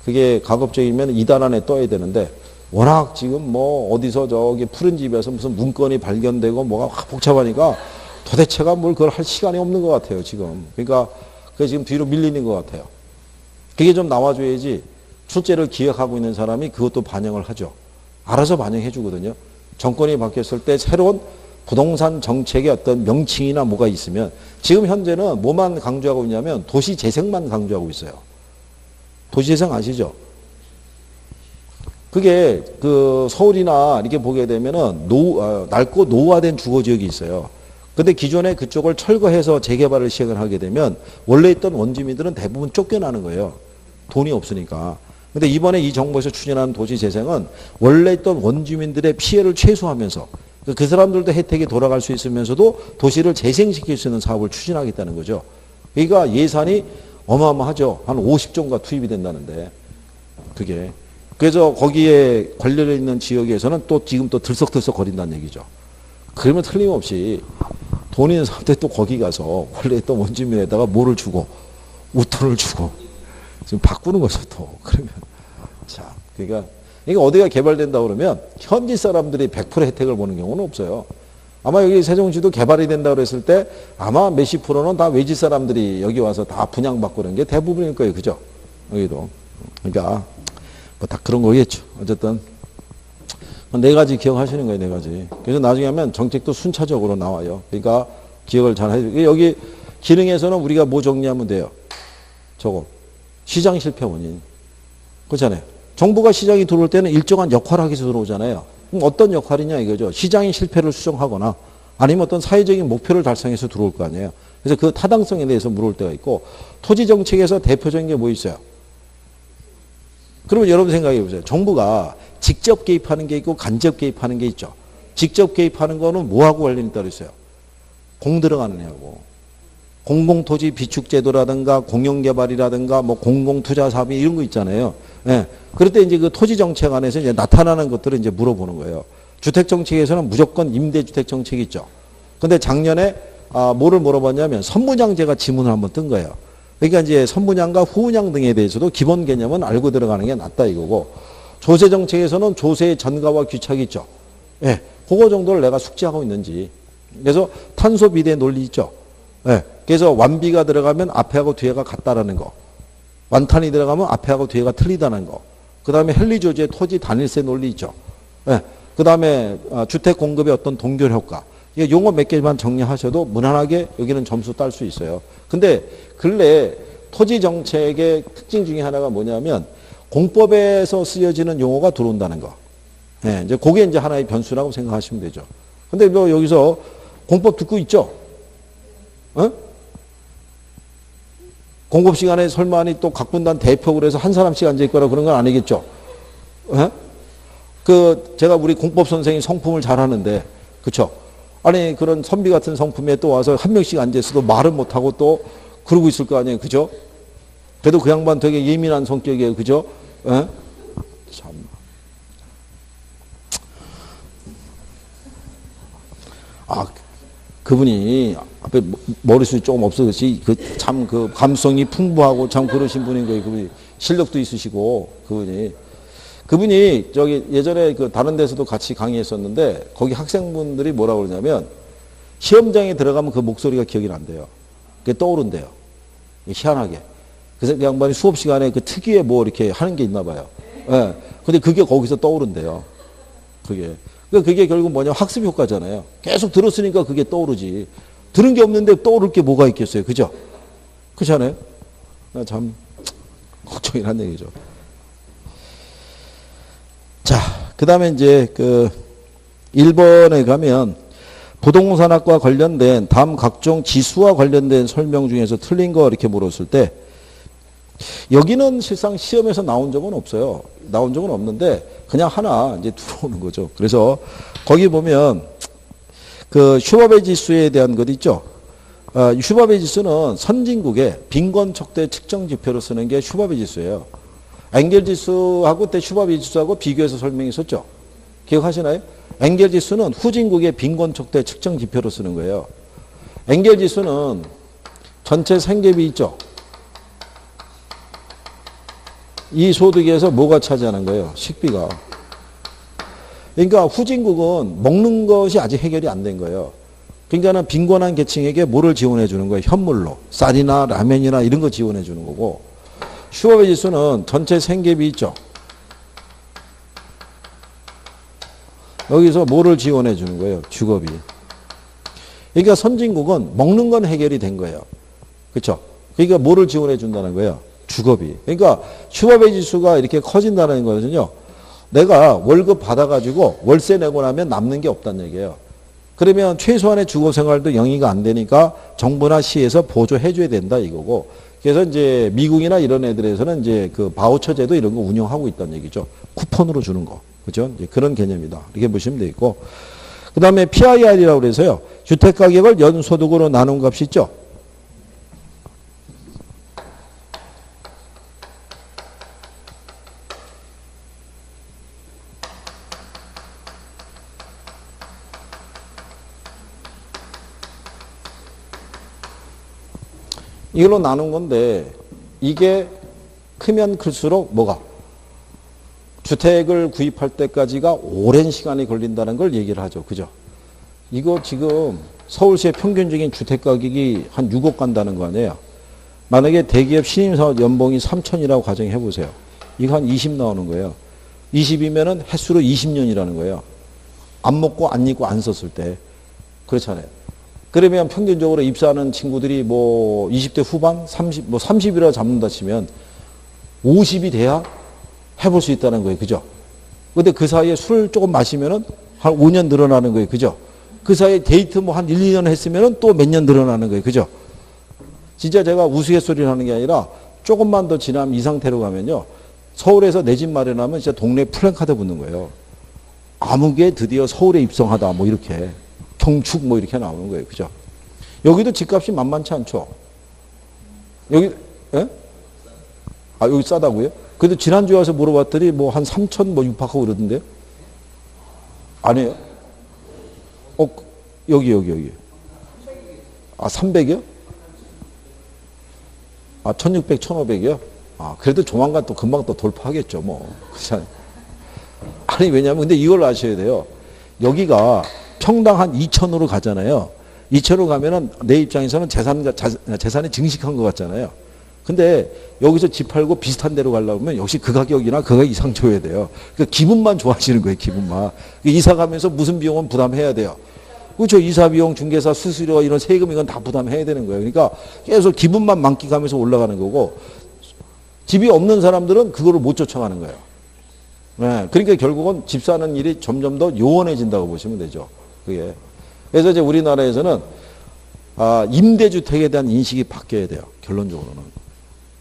그게 가급적이면 이달 안에 떠야 되는데 워낙 지금 뭐 어디서 저기 푸른 집에서 무슨 문건이 발견되고 뭐가 확 복잡하니까 도대체가 뭘 그걸 할 시간이 없는 것 같아요, 지금. 그러니까 그게 지금 뒤로 밀리는 것 같아요. 그게 좀 나와줘야지 출제를 기획하고 있는 사람이 그것도 반영을 하죠. 알아서 반영해 주거든요. 정권이 바뀌었을 때 새로운 부동산 정책의 어떤 명칭이나 뭐가 있으면 지금 현재는 뭐만 강조하고 있냐면 도시재생만 강조하고 있어요. 도시재생 아시죠? 그게 그 서울이나 이렇게 보게 되면은 낡고 노후화된 주거지역이 있어요. 근데 기존에 그쪽을 철거해서 재개발을 시행을 하게 되면 원래 있던 원주민들은 대부분 쫓겨나는 거예요. 돈이 없으니까. 근데 이번에 이 정부에서 추진하는 도시재생은 원래 있던 원주민들의 피해를 최소화하면서 그 사람들도 혜택이 돌아갈 수 있으면서도 도시를 재생시킬 수 있는 사업을 추진하겠다는 거죠. 그러니까 예산이 어마어마하죠. 한 50조가 투입이 된다는데 그게. 그래서 거기에 관련해 있는 지역에서는 또 지금 또 들썩들썩 거린다는 얘기죠. 그러면 틀림없이 돈 있는 사람들 또 거기 가서 원래 있던 원주민에다가 뭐를 주고 웃돈을 주고 지금 바꾸는 거죠 또. 그러면 자, 그러니까 이게 어디가 개발된다 그러면 현지 사람들이 100% 혜택을 보는 경우는 없어요. 아마 여기 세종시도 개발이 된다 그랬을 때 아마 몇십 프로는 다 외지 사람들이 여기 와서 다 분양받고 그런 게 대부분일 거예요. 그죠? 여기도. 그러니까 뭐 다 그런 거겠죠. 어쨌든 4가지 기억하시는 거예요. 4가지. 그래서 나중에 하면 정책도 순차적으로 나와요. 그러니까 기억을 잘 해주고 여기 기능에서는 우리가 뭐 정리하면 돼요? 저거 시장 실패 원인. 그렇잖아요. 정부가 시장이 들어올 때는 일정한 역할을 하기 위해서 들어오잖아요. 그럼 어떤 역할이냐 이거죠. 시장의 실패를 수정하거나 아니면 어떤 사회적인 목표를 달성해서 들어올 거 아니에요. 그래서 그 타당성에 대해서 물어볼 때가 있고 토지 정책에서 대표적인 게 뭐 있어요? 그러면 여러분 생각해 보세요. 정부가 직접 개입하는 게 있고 간접 개입하는 게 있죠. 직접 개입하는 거는 뭐하고 관련이 따로 있어요? 공 들어가느냐고. 공공토지 비축제도라든가 공영개발이라든가 뭐 공공투자사업이 이런 거 있잖아요. 예. 그럴 때 이제 그 토지정책 안에서 이제 나타나는 것들을 이제 물어보는 거예요. 주택정책에서는 무조건 임대주택 정책이 있죠. 근데 작년에 뭐를 물어봤냐면 선분양제가 지문을 한번 뜬 거예요. 그러니까 이제 선분양과 후분양 등에 대해서도 기본 개념은 알고 들어가는 게 낫다 이거고 조세 정책에서는 조세의 전가와 귀착이 있죠. 예. 그거 정도를 내가 숙지하고 있는지. 그래서 탄소 비례 논리 있죠. 예. 그래서 완비가 들어가면 앞에하고 뒤에가 같다라는 거. 완탄이 들어가면 앞에하고 뒤에가 틀리다는 거. 그 다음에 헨리조지의 토지 단일세 논리 있죠. 예. 그 다음에 주택 공급의 어떤 동결 효과. 용어 몇 개만 정리하셔도 무난하게 여기는 점수 딸 수 있어요. 근데 근래 토지 정책의 특징 중에 하나가 뭐냐면 공법에서 쓰여지는 용어가 들어온다는 거. 예, 이제 그게 이제 하나의 변수라고 생각하시면 되죠. 근데 뭐 여기서 공법 듣고 있죠? 어? 공급 시간에 설마니 또 각 분단 대표로 해서 한 사람씩 앉아 있거나 그런 건 아니겠죠? 예? 제가 우리 공법 선생님 성품을 잘 하는데, 그쵸? 아니, 그런 선비 같은 성품에 또 와서 한 명씩 앉아 있어도 말을 못하고 또 그러고 있을 거 아니에요. 그죠? 그래도 그 양반 되게 예민한 성격이에요. 그죠? 예? 참. 그분이 앞에 머리숱이 조금 없어졌지, 참 감성이 풍부하고 참 그러신 분인 거예요. 그분이 실력도 있으시고, 그분이 저기 예전에 다른 데서도 같이 강의했었는데, 거기 학생분들이 뭐라고 그러냐면, 시험장에 들어가면 그 목소리가 기억이 난대요. 그게 떠오른대요. 희한하게. 그래서 그 양반이 수업 시간에 그 특유의 뭐 이렇게 하는 게 있나 봐요. 예. 근데 그게 거기서 떠오른대요. 그게 결국 뭐냐, 학습 효과잖아요. 계속 들었으니까 그게 떠오르지. 들은 게 없는데 떠오를 게 뭐가 있겠어요. 그죠? 그렇잖아요? 참, 걱정이란 얘기죠. 자, 그 다음에 이제 1번에 가면 부동산학과 관련된 다음 각종 지수와 관련된 설명 중에서 틀린 거 이렇게 물었을 때, 여기는 실상 시험에서 나온 적은 없어요. 나온 적은 없는데 그냥 하나 이제 들어오는 거죠. 그래서 거기 보면 슈바베 지수에 대한 것 있죠. 슈바베 지수는 선진국의 빈곤 척대 측정 지표로 쓰는 게 슈바베 지수예요. 엥겔 지수하고 그때 슈바베 지수하고 비교해서 설명했었죠. 기억하시나요? 엥겔 지수는 후진국의 빈곤 척대 측정 지표로 쓰는 거예요. 엥겔 지수는 전체 생계비 있죠. 이 소득에서 뭐가 차지하는 거예요? 식비가. 그러니까 후진국은 먹는 것이 아직 해결이 안 된 거예요. 그러니까는 빈곤한 계층에게 뭐를 지원해 주는 거예요? 현물로. 쌀이나 라면이나 이런 거 지원해 주는 거고, 슈바베 지수는 전체 생계비 있죠. 여기서 뭐를 지원해 주는 거예요? 주거비. 그러니까 선진국은 먹는 건 해결이 된 거예요. 그렇죠? 그러니까 뭐를 지원해 준다는 거예요? 주거비. 그러니까 슈바베 지수가 이렇게 커진다는 것은요, 내가 월급 받아가지고 월세 내고 나면 남는 게 없다는 얘기예요. 그러면 최소한의 주거 생활도 영위가 안 되니까 정부나 시에서 보조해 줘야 된다 이거고, 그래서 이제 미국이나 이런 애들에서는 이제 바우처 제도 이런 거 운영하고 있다는 얘기죠. 쿠폰으로 주는 거. 그죠? 이제 그런 개념이다. 이렇게 보시면 되겠고. 그 다음에 PIR이라고 그래서요, 주택가격을 연소득으로 나눈 값이 있죠. 이걸로 나눈 건데, 이게 크면 클수록 뭐가? 주택을 구입할 때까지가 오랜 시간이 걸린다는 걸 얘기를 하죠. 그죠? 이거 지금 서울시의 평균적인 주택가격이 한 6억 간다는 거 아니에요? 만약에 대기업 신임사원 연봉이 3천이라고 가정해 보세요. 이거 한 20 나오는 거예요. 20이면은 횟수로 20년이라는 거예요. 안 먹고 안 입고 안 썼을 때. 그렇잖아요. 그러면 평균적으로 입사하는 친구들이 뭐 20대 후반, 30, 뭐 30이라 잡는다 치면 50이 돼야 해볼 수 있다는 거예요. 그죠? 근데 그 사이에 술을 조금 마시면은 한 5년 늘어나는 거예요. 그죠? 그 사이에 데이트 뭐 한 1, 2년 했으면은 또 몇 년 늘어나는 거예요. 그죠? 진짜 제가 우스갯소리를 하는 게 아니라 조금만 더 지나면 이 상태로 가면요, 서울에서 내 집 마련하면 진짜 동네 플랜카드 붙는 거예요. 아무개 드디어 서울에 입성하다 뭐 이렇게. 경축 뭐 이렇게 나오는 거예요. 그죠? 여기도 집값이 만만치 않죠? 여기, 예? 여기 싸다고요? 그래도 지난주에 와서 물어봤더니 뭐 한 3천 뭐 육박하고 그러던데요? 아니에요? 여기. 300이요? 1600, 1500이요? 그래도 조만간 또 금방 또 돌파하겠죠, 뭐. 그렇잖아요. 아니, 왜냐면, 근데 이걸 아셔야 돼요. 여기가 평당 한 2천으로 가잖아요. 2천으로 가면은 내 입장에서는 재산이 증식한 것 같잖아요. 근데 여기서 집 팔고 비슷한 데로 가려면 역시 그 가격이나 그 가격 이상 줘야 돼요. 그러니까 기분만 좋아지는 거예요, 기분만. 이사 가면서 무슨 비용은 부담해야 돼요. 그렇죠. 이사 비용, 중개사 수수료 이런 세금 이건 다 부담해야 되는 거예요. 그러니까 계속 기분만 만끽하면서 올라가는 거고 집이 없는 사람들은 그거를 못 쫓아가는 거예요. 네. 그러니까 결국은 집 사는 일이 점점 더 요원해진다고 보시면 되죠. 그게. 그래서 이제 우리나라에서는 임대주택에 대한 인식이 바뀌어야 돼요. 결론적으로는.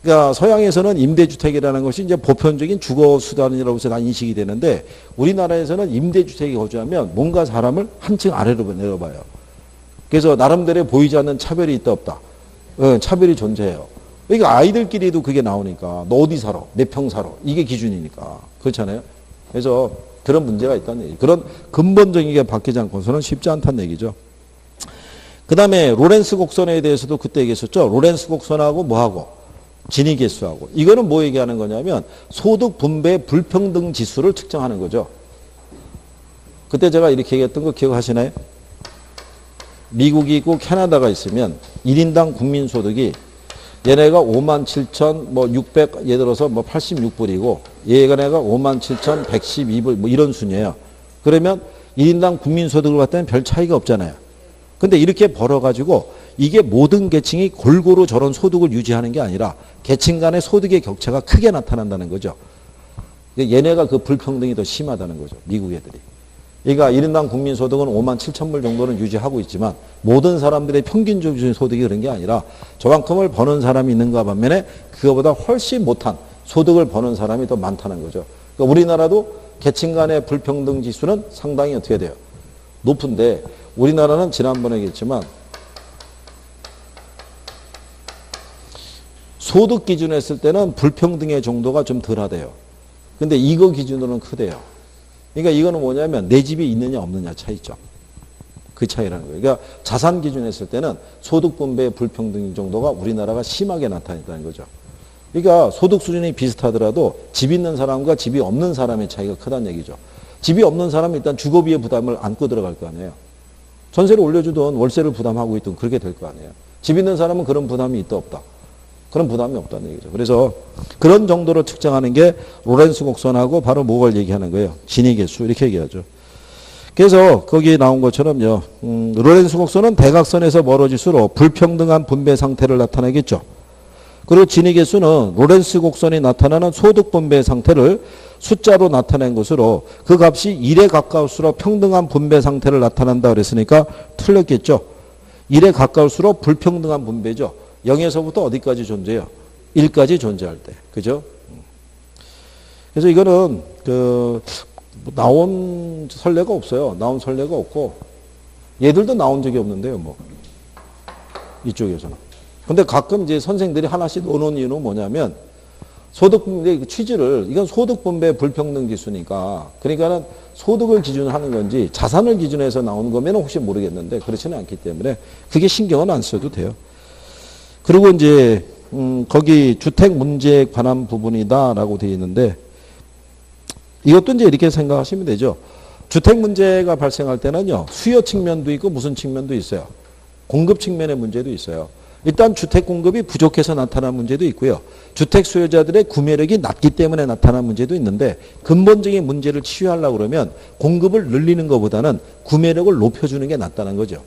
그러니까 서양에서는 임대주택이라는 것이 이제 보편적인 주거수단이라고 해서 다 인식이 되는데 우리나라에서는 임대주택에 거주하면 뭔가 사람을 한층 아래로 내려봐요. 그래서 나름대로 보이지 않는 차별이 있다 없다. 차별이 존재해요. 그러니까 아이들끼리도 그게 나오니까 너 어디 살아? 몇 평 살아? 이게 기준이니까. 그렇잖아요. 그래서 그런 문제가 있다는 얘기. 그런 근본적인 게 바뀌지 않고서는 쉽지 않다는 얘기죠. 그 다음에 로렌스 곡선에 대해서도 그때 얘기했었죠. 로렌스 곡선하고 뭐하고? 진위 계수하고. 이거는 뭐 얘기하는 거냐면 소득 분배 불평등 지수를 측정하는 거죠. 그때 제가 이렇게 얘기했던 거 기억하시나요? 미국이 있고 캐나다가 있으면 1인당 국민소득이 얘네가 57,600 예를 들어서 86불이고 얘네가 57,112불 뭐 이런 순이에요. 그러면 1인당 국민소득을 봤을 때는 별 차이가 없잖아요. 근데 이렇게 벌어가지고 이게 모든 계층이 골고루 저런 소득을 유지하는 게 아니라 계층 간의 소득의 격차가 크게 나타난다는 거죠. 얘네가 그 불평등이 더 심하다는 거죠. 미국 애들이. 그러니까 1인당 국민소득은 57,000불 정도는 유지하고 있지만 모든 사람들의 평균적인 소득이 그런 게 아니라 저만큼을 버는 사람이 있는가 반면에 그거보다 훨씬 못한 소득을 버는 사람이 더 많다는 거죠. 그러니까 우리나라도 계층 간의 불평등 지수는 상당히 어떻게 돼요? 높은데 우리나라는 지난번에 얘기했지만 소득 기준으로 했을 때는 불평등의 정도가 좀 덜하대요. 근데 이거 기준으로는 크대요. 그러니까 이거는 뭐냐면 내 집이 있느냐 없느냐 차이죠. 그 차이라는 거예요. 그러니까 자산 기준으로 했을 때는 소득 분배의 불평등 정도가 우리나라가 심하게 나타났다는 거죠. 그러니까 소득 수준이 비슷하더라도 집 있는 사람과 집이 없는 사람의 차이가 크다는 얘기죠. 집이 없는 사람은 일단 주거비의 부담을 안고 들어갈 거 아니에요. 전세를 올려주든 월세를 부담하고 있든 그렇게 될 거 아니에요. 집 있는 사람은 그런 부담이 있다 없다. 그런 부담이 없다는 얘기죠. 그래서 그런 정도로 측정하는 게 로렌스 곡선하고 바로 뭐를 얘기하는 거예요. 진위 계수 이렇게 얘기하죠. 그래서 거기에 나온 것처럼요. 로렌스 곡선은 대각선에서 멀어질수록 불평등한 분배 상태를 나타내겠죠. 그리고 진위 계수는 로렌스 곡선이 나타나는 소득 분배 상태를 숫자로 나타낸 것으로 그 값이 1에 가까울수록 평등한 분배 상태를 나타난다 그랬으니까 틀렸겠죠. 1에 가까울수록 불평등한 분배죠. 0에서부터 어디까지 존재해요? 1까지 존재할 때. 그죠? 그래서 이거는 나온 선례가 없어요. 나온 선례가 없고 얘들도 나온 적이 없는데요. 뭐 이쪽에서는. 근데 가끔 이제 선생들이 하나씩 놓는 이유는 뭐냐면 소득 분배 취지를 이건 소득 분배 불평등 지수니까 그러니까는 소득을 기준으로 하는 건지 자산을 기준해서 나오는 거면 혹시 모르겠는데 그렇지는 않기 때문에 그게 신경은 안 써도 돼요. 그리고 이제 거기 주택 문제에 관한 부분이다라고 되어 있는데 이것도 이제 이렇게 생각하시면 되죠. 주택 문제가 발생할 때는요. 수요 측면도 있고 무슨 측면도 있어요. 공급 측면의 문제도 있어요. 일단 주택 공급이 부족해서 나타난 문제도 있고요. 주택 수요자들의 구매력이 낮기 때문에 나타난 문제도 있는데 근본적인 문제를 치유하려고 그러면 공급을 늘리는 것보다는 구매력을 높여주는 게 낫다는 거죠.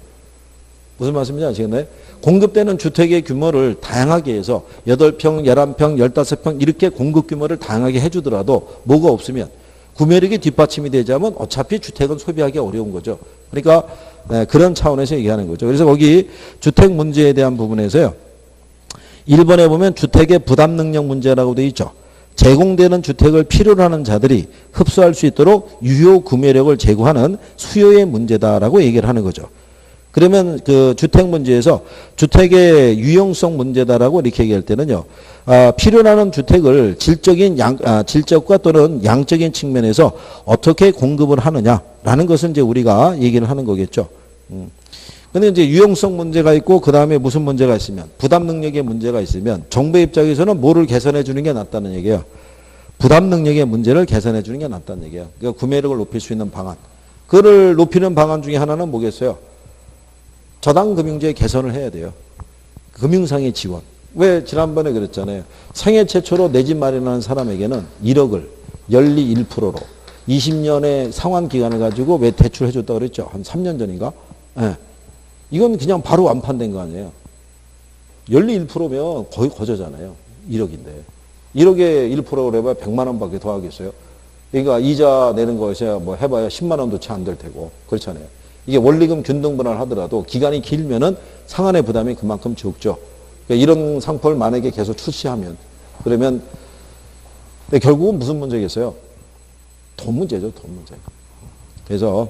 무슨 말씀인지 아시겠나요? 공급되는 주택의 규모를 다양하게 해서 8평, 11평, 15평 이렇게 공급 규모를 다양하게 해주더라도 뭐가 없으면 구매력이 뒷받침이 되지 않으면 어차피 주택은 소비하기 어려운 거죠. 그러니까 그런 차원에서 얘기하는 거죠. 그래서 거기 주택 문제에 대한 부분에서요. 1번에 보면 주택의 부담 능력 문제라고 되어 있죠. 제공되는 주택을 필요로 하는 자들이 흡수할 수 있도록 유효 구매력을 제고하는 수요의 문제다라고 얘기를 하는 거죠. 그러면 그 주택 문제에서 주택의 유용성 문제다라고 이렇게 얘기할 때는요. 필요로 하는 주택을 질적과 또는 양적인 측면에서 어떻게 공급을 하느냐라는 것을 이제 우리가 얘기를 하는 거겠죠. 근데 이제 유용성 문제가 있고 그 다음에 무슨 문제가 있으면 부담 능력의 문제가 있으면 정부 입장에서는 뭐를 개선해 주는 게 낫다는 얘기예요. 부담 능력의 문제를 개선해 주는 게 낫다는 얘기예요. 그러니까 구매력을 높일 수 있는 방안. 그를 높이는 방안 중에 하나는 뭐겠어요? 저당금융제 개선을 해야 돼요. 금융상의 지원. 왜 지난번에 그랬잖아요. 생애 최초로 내 집 마련하는 사람에게는 1억을 연리 1%로 20년의 상환 기간을 가지고 왜 대출해 줬다고 그랬죠. 한 3년 전인가? 예. 이건 그냥 바로 완판된 거 아니에요. 연리 1%면 거의 거저잖아요. 1억인데. 1억에 1%를 해봐야 100만 원밖에 더 하겠어요. 그러니까 이자 내는 것이야 뭐 해봐야 10만 원도 채 안 될 테고. 그렇잖아요. 이게 원리금 균등분할 하더라도 기간이 길면은 상환의 부담이 그만큼 적죠. 그러니까 이런 상품을 만약에 계속 출시하면 그러면 근데 결국은 무슨 문제겠어요? 돈 문제죠. 돈 문제. 그래서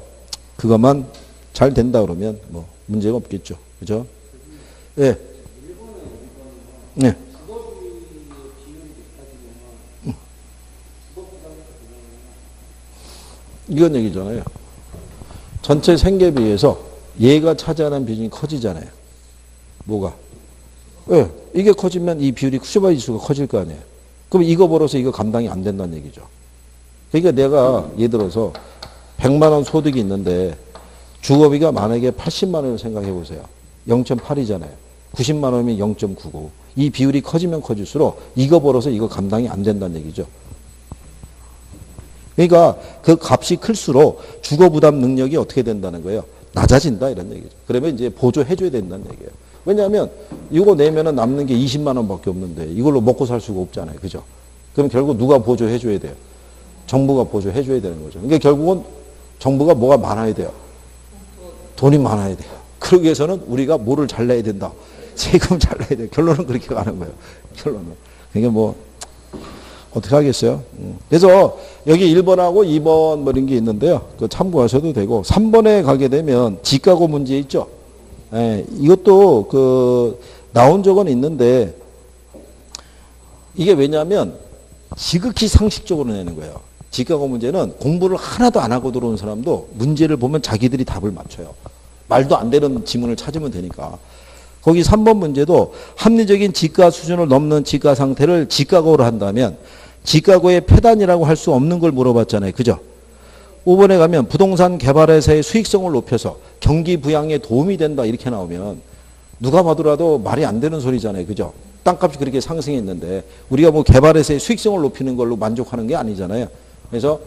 그것만 잘 된다 그러면 뭐 문제가 없겠죠. 그죠? 예. 네. 이건 얘기잖아요. 전체 생계에 비해서 얘가 차지하는 비중이 커지잖아요. 뭐가? 예. 이게 커지면 이 비율이 슈바 지수가 커질 거 아니에요. 그럼 이거 벌어서 이거 감당이 안 된다는 얘기죠. 그러니까 내가 예를 들어서 100만 원 소득이 있는데 주거비가 만약에 80만 원을 생각해 보세요. 0.8이잖아요. 90만 원이면 0.99. 이 비율이 커지면 커질수록 이거 벌어서 이거 감당이 안 된다는 얘기죠. 그러니까 그 값이 클수록 주거 부담 능력이 어떻게 된다는 거예요? 낮아진다 이런 얘기죠. 그러면 이제 보조해 줘야 된다는 얘기예요. 왜냐하면 이거 내면은 남는 게 20만 원밖에 없는데 이걸로 먹고 살 수가 없잖아요. 그죠? 그럼 결국 누가 보조해 줘야 돼요? 정부가 보조해 줘야 되는 거죠. 그러니까 결국은 정부가 뭐가 많아야 돼요? 돈이 많아야 돼요. 그러기 위해서는 우리가 뭐를 잘 내야 된다. 세금 잘 내야 돼요. 결론은 그렇게 가는 거예요. 결론은. 그러니까 뭐 어떻게 하겠어요? 그래서 여기 1번하고 2번 뭐 이런 게 있는데요. 그 참고하셔도 되고 3번에 가게 되면 지가고 문제 있죠. 예, 이것도 그 나온 적은 있는데 이게 왜냐하면 지극히 상식적으로 내는 거예요. 지가고 문제는 공부를 하나도 안 하고 들어온 사람도 문제를 보면 자기들이 답을 맞춰요. 말도 안 되는 지문을 찾으면 되니까. 거기 3번 문제도 합리적인 지가 수준을 넘는 지가 상태를 지가고로 한다면 지가고의 폐단이라고 할 수 없는 걸 물어봤잖아요. 그죠? 5번에 가면 부동산 개발회사의 수익성을 높여서 경기 부양에 도움이 된다 이렇게 나오면 누가 봐도라도 말이 안 되는 소리잖아요. 그죠? 땅값이 그렇게 상승했는데 우리가 뭐 개발회사의 수익성을 높이는 걸로 만족하는 게 아니잖아요. 그래서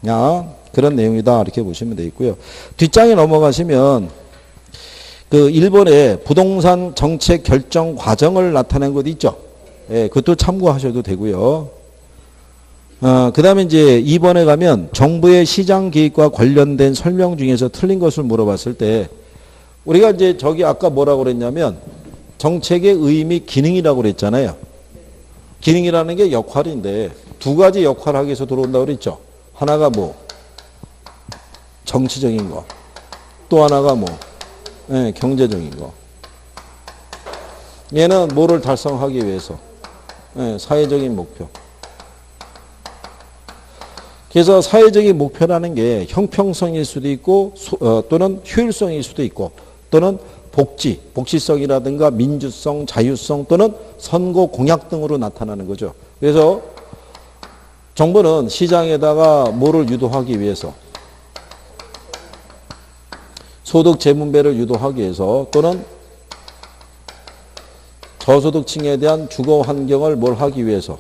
그냥 그런 내용이다 이렇게 보시면 되겠고요. 뒷장에 넘어가시면 그 1번에 부동산 정책 결정 과정을 나타낸 것 있죠. 예, 그것도 참고하셔도 되고요. 그 다음에 이제 2번에 가면 정부의 시장 기획과 관련된 설명 중에서 틀린 것을 물어봤을 때 우리가 이제 저기 아까 뭐라고 그랬냐면 정책의 의미 기능이라고 그랬잖아요. 기능이라는 게 역할인데 두 가지 역할을 하기 위해서 들어온다고 그랬죠. 하나가 뭐 정치적인 거, 또 하나가 뭐 경제적인 거. 얘는 뭐를 달성하기 위해서? 사회적인 목표. 그래서 사회적인 목표라는 게 형평성일 수도 있고 또는 효율성일 수도 있고 또는 복지성이라든가 민주성, 자유성 또는 선거 공약 등으로 나타나는 거죠. 그래서 정부는 시장에다가 뭐를 유도하기 위해서 소득 재분배를 유도하기 위해서 또는 저소득층에 대한 주거 환경을 뭘 하기 위해서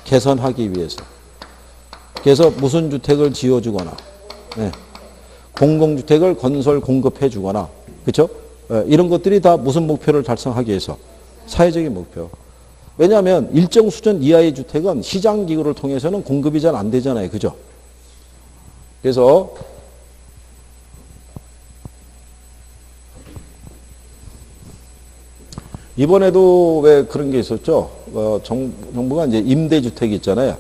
개선하기 위해서 그래서 무슨 주택을 지어주거나 공공주택을 건설 공급해 주거나 그렇죠? 이런 것들이 다 무슨 목표를 달성하기 위해서 사회적인 목표. 왜냐하면 일정 수준 이하의 주택은 시장기구를 통해서는 공급이 잘 안 되잖아요. 그죠? 그래서 이번에도 왜 그런 게 있었죠? 정부가 이제 임대주택 있잖아요.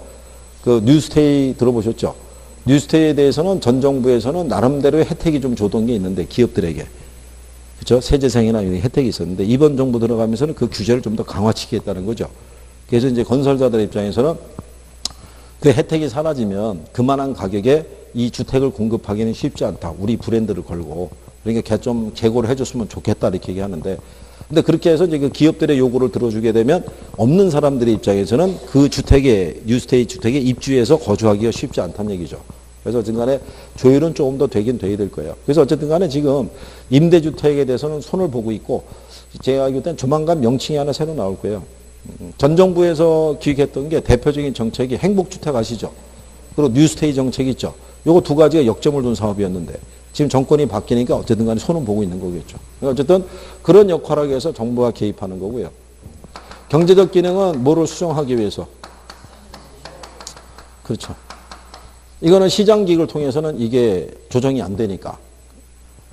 그 뉴스테이 들어보셨죠? 뉴스테이에 대해서는 전 정부에서는 나름대로의 혜택이 좀 줬던 게 있는데 기업들에게. 그렇죠? 세제상이나 이런 혜택이 있었는데 이번 정부 들어가면서는 그 규제를 좀 더 강화시키겠다는 거죠. 그래서 이제 건설자들 입장에서는 그 혜택이 사라지면 그만한 가격에 이 주택을 공급하기는 쉽지 않다. 우리 브랜드를 걸고. 그러니까 좀 재고를 해줬으면 좋겠다 이렇게 얘기하는데 근데 그렇게 해서 이제 그 기업들의 요구를 들어주게 되면 없는 사람들의 입장에서는 그 주택에, 뉴스테이 주택에 입주해서 거주하기가 쉽지 않다는 얘기죠. 그래서 어쨌든 간에 조율은 조금 더 되긴 돼야 될 거예요. 그래서 어쨌든 간에 지금 임대주택에 대해서는 손을 보고 있고 제가 알기로 땐 조만간 명칭이 하나 새로 나올 거예요. 전 정부에서 기획했던 게 대표적인 정책이 행복주택 아시죠? 그리고 뉴스테이 정책 있죠. 요거 두 가지가 역점을 둔 사업이었는데 지금 정권이 바뀌니까 어쨌든 간에 손은 보고 있는 거겠죠. 그러니까 어쨌든 그런 역할을 하기 위해서 정부가 개입하는 거고요. 경제적 기능은 뭐를 수정하기 위해서? 그렇죠. 이거는 시장기획을 통해서는 이게 조정이 안 되니까.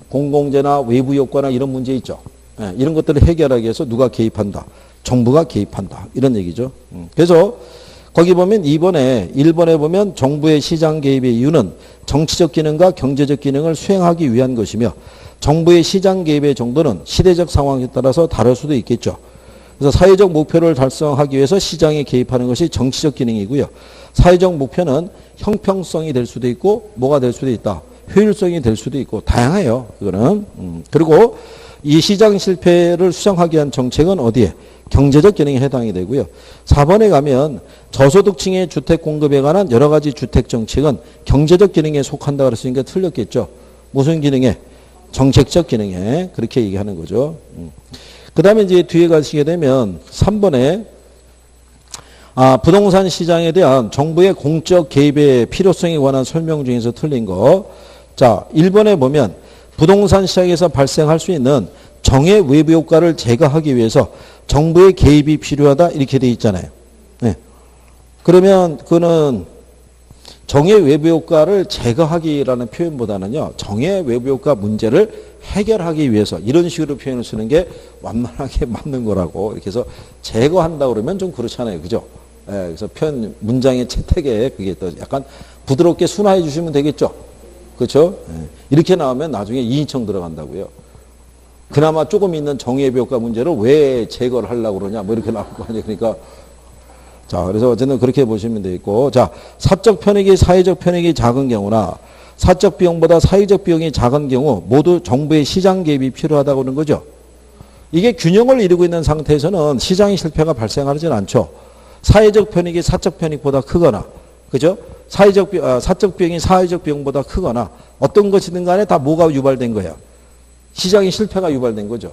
공공재나 외부 효과나 이런 문제 있죠. 예, 이런 것들을 해결하기 위해서 누가 개입한다? 정부가 개입한다. 이런 얘기죠. 그래서 거기 보면 1번에 보면 정부의 시장 개입의 이유는 정치적 기능과 경제적 기능을 수행하기 위한 것이며 정부의 시장 개입의 정도는 시대적 상황에 따라서 다를 수도 있겠죠. 그래서 사회적 목표를 달성하기 위해서 시장에 개입하는 것이 정치적 기능이고요. 사회적 목표는 형평성이 될 수도 있고 뭐가 될 수도 있다. 효율성이 될 수도 있고 다양해요. 그거는. 그리고 이 시장 실패를 수정하기 위한 정책은 어디에? 경제적 기능에 해당이 되고요. 4번에 가면 저소득층의 주택 공급에 관한 여러 가지 주택 정책은 경제적 기능에 속한다 그랬으니까 틀렸겠죠. 무슨 기능에? 정책적 기능에. 그렇게 얘기하는 거죠. 그 다음에 이제 뒤에 가시게 되면 3번에 부동산 시장에 대한 정부의 공적 개입의 필요성에 관한 설명 중에서 틀린 거. 자, 1번에 보면 부동산 시장에서 발생할 수 있는 정해 외부 효과를 제거하기 위해서 정부의 개입이 필요하다 이렇게 돼 있잖아요. 네. 그러면 그거는 정해 외부 효과를 제거하기라는 표현보다는요. 정해 외부 효과 문제를 해결하기 위해서 이런 식으로 표현을 쓰는 게 완만하게 맞는 거라고. 이렇게 해서 제거한다 그러면 좀 그렇잖아요. 그죠? 네. 그래서 표현 문장의 채택에 그게 또 약간 부드럽게 순화해 주시면 되겠죠. 그렇죠? 네. 이렇게 나오면 나중에 이인청 들어간다고요. 그나마 조금 있는 정예비효과 문제를 왜 제거를 하려고 그러냐, 뭐 이렇게 나올 거 아니에요. 그러니까, 자, 그래서 어쨌든 그렇게 보시면 되겠고, 자, 사적 편익이 사회적 편익이 작은 경우나 사적 비용보다 사회적 비용이 작은 경우 모두 정부의 시장 개입이 필요하다고 하는 거죠. 이게 균형을 이루고 있는 상태에서는 시장의 실패가 발생하지는 않죠. 사회적 편익이 사적 편익보다 크거나, 그죠? 사적 비용이 사회적 비용보다 크거나 어떤 것이든 간에 다 뭐가 유발된 거야? 시장의 실패가 유발된 거죠.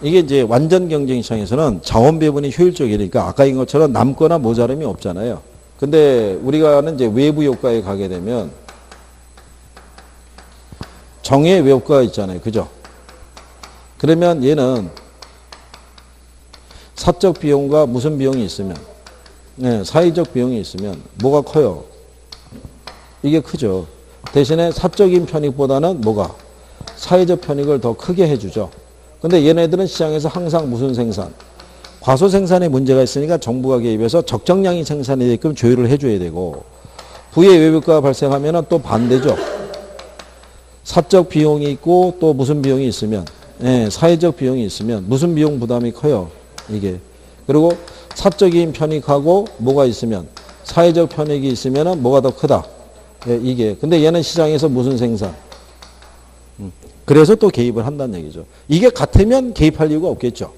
이게 이제 완전 경쟁 시장에서는 자원 배분이 효율적이니까 아까 인 것처럼 남거나 모자람이 없잖아요. 근데 우리가는 이제 외부 효과에 가게 되면 정의 효과가 있잖아요. 그죠? 그러면 얘는 사적 비용과 무슨 비용이 있으면, 네, 사회적 비용이 있으면 뭐가 커요? 이게 크죠. 대신에 사적인 편익보다는 뭐가? 사회적 편익을 더 크게 해주죠. 근데 얘네들은 시장에서 항상 무슨 생산? 과소 생산에 문제가 있으니까 정부가 개입해서 적정량이 생산이 되게끔 조율을 해줘야 되고, 부의 외부효과가 발생하면 또 반대죠. 사적 비용이 있고 또 무슨 비용이 있으면, 네, 사회적 비용이 있으면 무슨 비용 부담이 커요? 이게. 그리고 사적인 편익하고 뭐가 있으면, 사회적 편익이 있으면 뭐가 더 크다? 예, 이게. 근데 얘는 시장에서 무슨 생산? 그래서 또 개입을 한다는 얘기죠. 이게 같으면 개입할 이유가 없겠죠.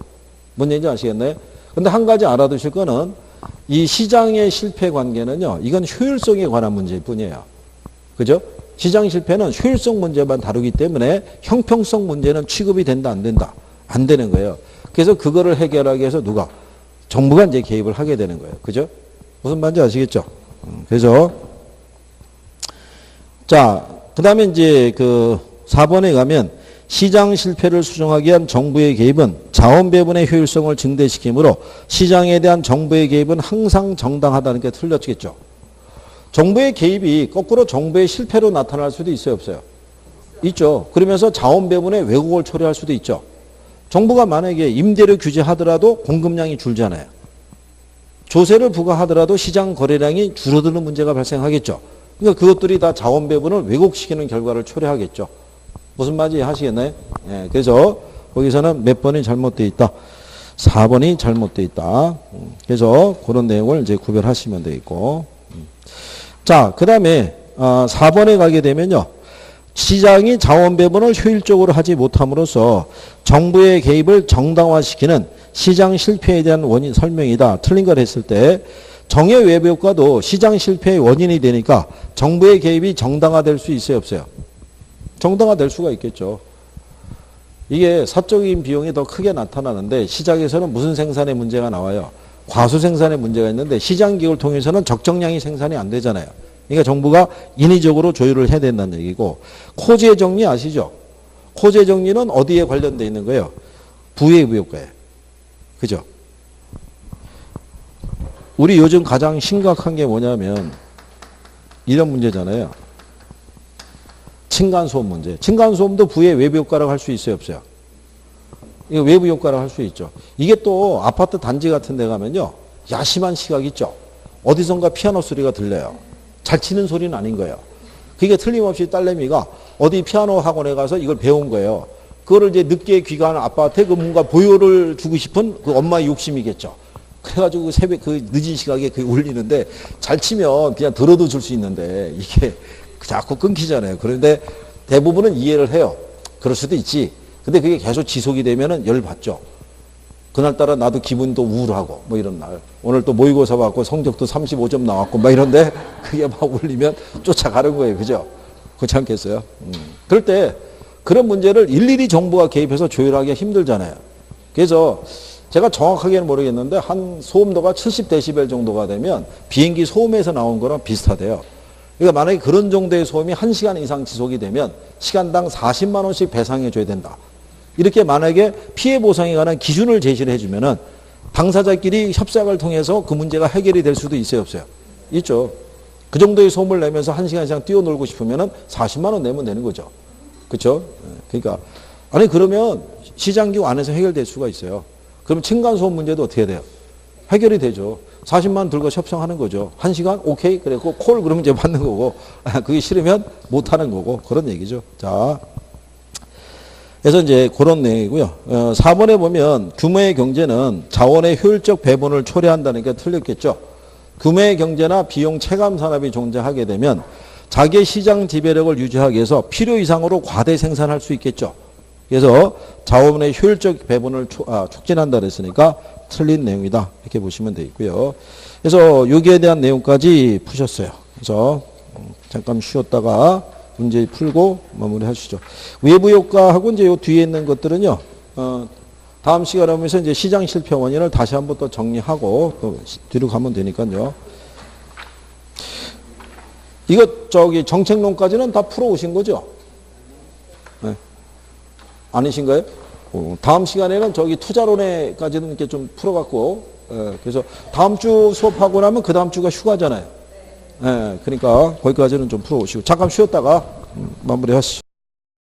뭔 얘기인지 아시겠나요? 근데 한 가지 알아두실 거는 이 시장의 실패 관계는요. 이건 효율성에 관한 문제일 뿐이에요. 그죠? 시장 실패는 효율성 문제만 다루기 때문에 형평성 문제는 취급이 된다, 안 된다? 안 되는 거예요. 그래서 그거를 해결하기 위해서 누가? 정부가 이제 개입을 하게 되는 거예요. 그죠? 무슨 말인지 아시겠죠? 그래서 자, 그 다음에 이제 그 4번에 가면 시장 실패를 수정하기 위한 정부의 개입은 자원 배분의 효율성을 증대시키므로 시장에 대한 정부의 개입은 항상 정당하다는 게 틀렸겠죠. 정부의 개입이 거꾸로 정부의 실패로 나타날 수도 있어요, 없어요? 있죠. 그러면서 자원 배분의 왜곡을 초래할 수도 있죠. 정부가 만약에 임대료 규제하더라도 공급량이 줄잖아요. 조세를 부과하더라도 시장 거래량이 줄어드는 문제가 발생하겠죠. 그러니까 그것들이 다 자원 배분을 왜곡시키는 결과를 초래하겠죠. 무슨 말인지 하시겠나요? 예, 그래서 거기서는 몇 번이 잘못되어 있다. 4번이 잘못되어 있다. 그래서 그런 내용을 이제 구별하시면 되겠고. 자, 그 다음에 4번에 가게 되면요. 시장이 자원 배분을 효율적으로 하지 못함으로써 정부의 개입을 정당화시키는 시장 실패에 대한 원인 설명이다. 틀린 걸 했을 때 정의 외부 효과도 시장 실패의 원인이 되니까 정부의 개입이 정당화될 수 있어요, 없어요? 정당화될 수가 있겠죠. 이게 사적인 비용이 더 크게 나타나는데 시장에서는 무슨 생산의 문제가 나와요? 과수 생산에 문제가 있는데 시장기획을 통해서는 적정량이 생산이 안 되잖아요. 그러니까 정부가 인위적으로 조율을 해야 된다는 얘기고, 코재 정리 아시죠? 코재 정리는 어디에 관련돼 있는 거예요? 부예부효과에. 그죠? 우리 요즘 가장 심각한 게 뭐냐면 이런 문제잖아요. 층간소음 문제. 층간소음도 부의 외부 효과라고 할 수 있어요, 없어요? 이거 외부 효과라고 할 수 있죠. 이게 또 아파트 단지 같은 데 가면요, 야심한 시각 있죠. 어디선가 피아노 소리가 들려요. 잘 치는 소리는 아닌 거예요. 그게 틀림없이 딸내미가 어디 피아노 학원에 가서 이걸 배운 거예요. 그거를 이제 늦게 귀가하는 아빠한테 그 뭔가 보여를 주고 싶은 그 엄마의 욕심이겠죠. 그래가지고 새벽 그 늦은 시각에 그 울리는데 잘 치면 그냥 들어도 줄 수 있는데 이게 자꾸 끊기잖아요. 그런데 대부분은 이해를 해요. 그럴 수도 있지. 근데 그게 계속 지속이 되면은 열받죠. 그날따라 나도 기분도 우울하고 뭐 이런 날. 오늘 또 모의고사 받고 성적도 35점 나왔고 막 이런데 그게 막 울리면 쫓아가는 거예요. 그죠? 그렇지 않겠어요? 그럴 때 그런 문제를 일일이 정부가 개입해서 조율하기가 힘들잖아요. 그래서 제가 정확하게는 모르겠는데 한 소음도가 70데시벨 정도가 되면 비행기 소음에서 나온 거랑 비슷하대요. 그러니까 만약에 그런 정도의 소음이 1시간 이상 지속이 되면 시간당 40만 원씩 배상해 줘야 된다. 이렇게 만약에 피해 보상에 관한 기준을 제시를 해주면은 당사자끼리 협상을 통해서 그 문제가 해결이 될 수도 있어요, 없어요? 있죠. 그 정도의 소음을 내면서 1시간 이상 뛰어놀고 싶으면은 40만 원 내면 되는 거죠. 그렇죠? 그러니까 아니 그러면 시장기구 안에서 해결될 수가 있어요. 그럼 층간소음 문제도 어떻게 돼요? 해결이 되죠. 40만 원 들고 협상하는 거죠. 1시간? 오케이. 그래고 콜 그러면 이제 받는 거고 그게 싫으면 못 하는 거고 그런 얘기죠. 자, 그래서 이제 그런 내용이고요. 4번에 보면 규모의 경제는 자원의 효율적 배분을 초래한다는 게 틀렸겠죠. 규모의 경제나 비용 체감 산업이 존재하게 되면 자기의 시장 지배력을 유지하기 위해서 필요 이상으로 과대 생산할 수 있겠죠. 그래서 자원의 효율적 배분을 촉진한다 그랬으니까 틀린 내용이다. 이렇게 보시면 되겠고요. 그래서 여기에 대한 내용까지 푸셨어요. 그래서 잠깐 쉬었다가 문제 풀고 마무리 하시죠. 외부 효과하고 이제 요 뒤에 있는 것들은요, 다음 시간에 오면서 이제 시장 실패 원인을 다시 한번 또 정리하고 또 뒤로 가면 되니까요. 이거 정책론까지는 다 풀어오신 거죠? 네. 아니신가요? 다음 시간에는 투자론에까지는 이렇게 좀 풀어갖고, 그래서 다음 주 수업하고 나면 그 다음 주가 휴가잖아요. 그러니까 거기까지는 좀 풀어오시고 잠깐 쉬었다가 마무리 하시죠.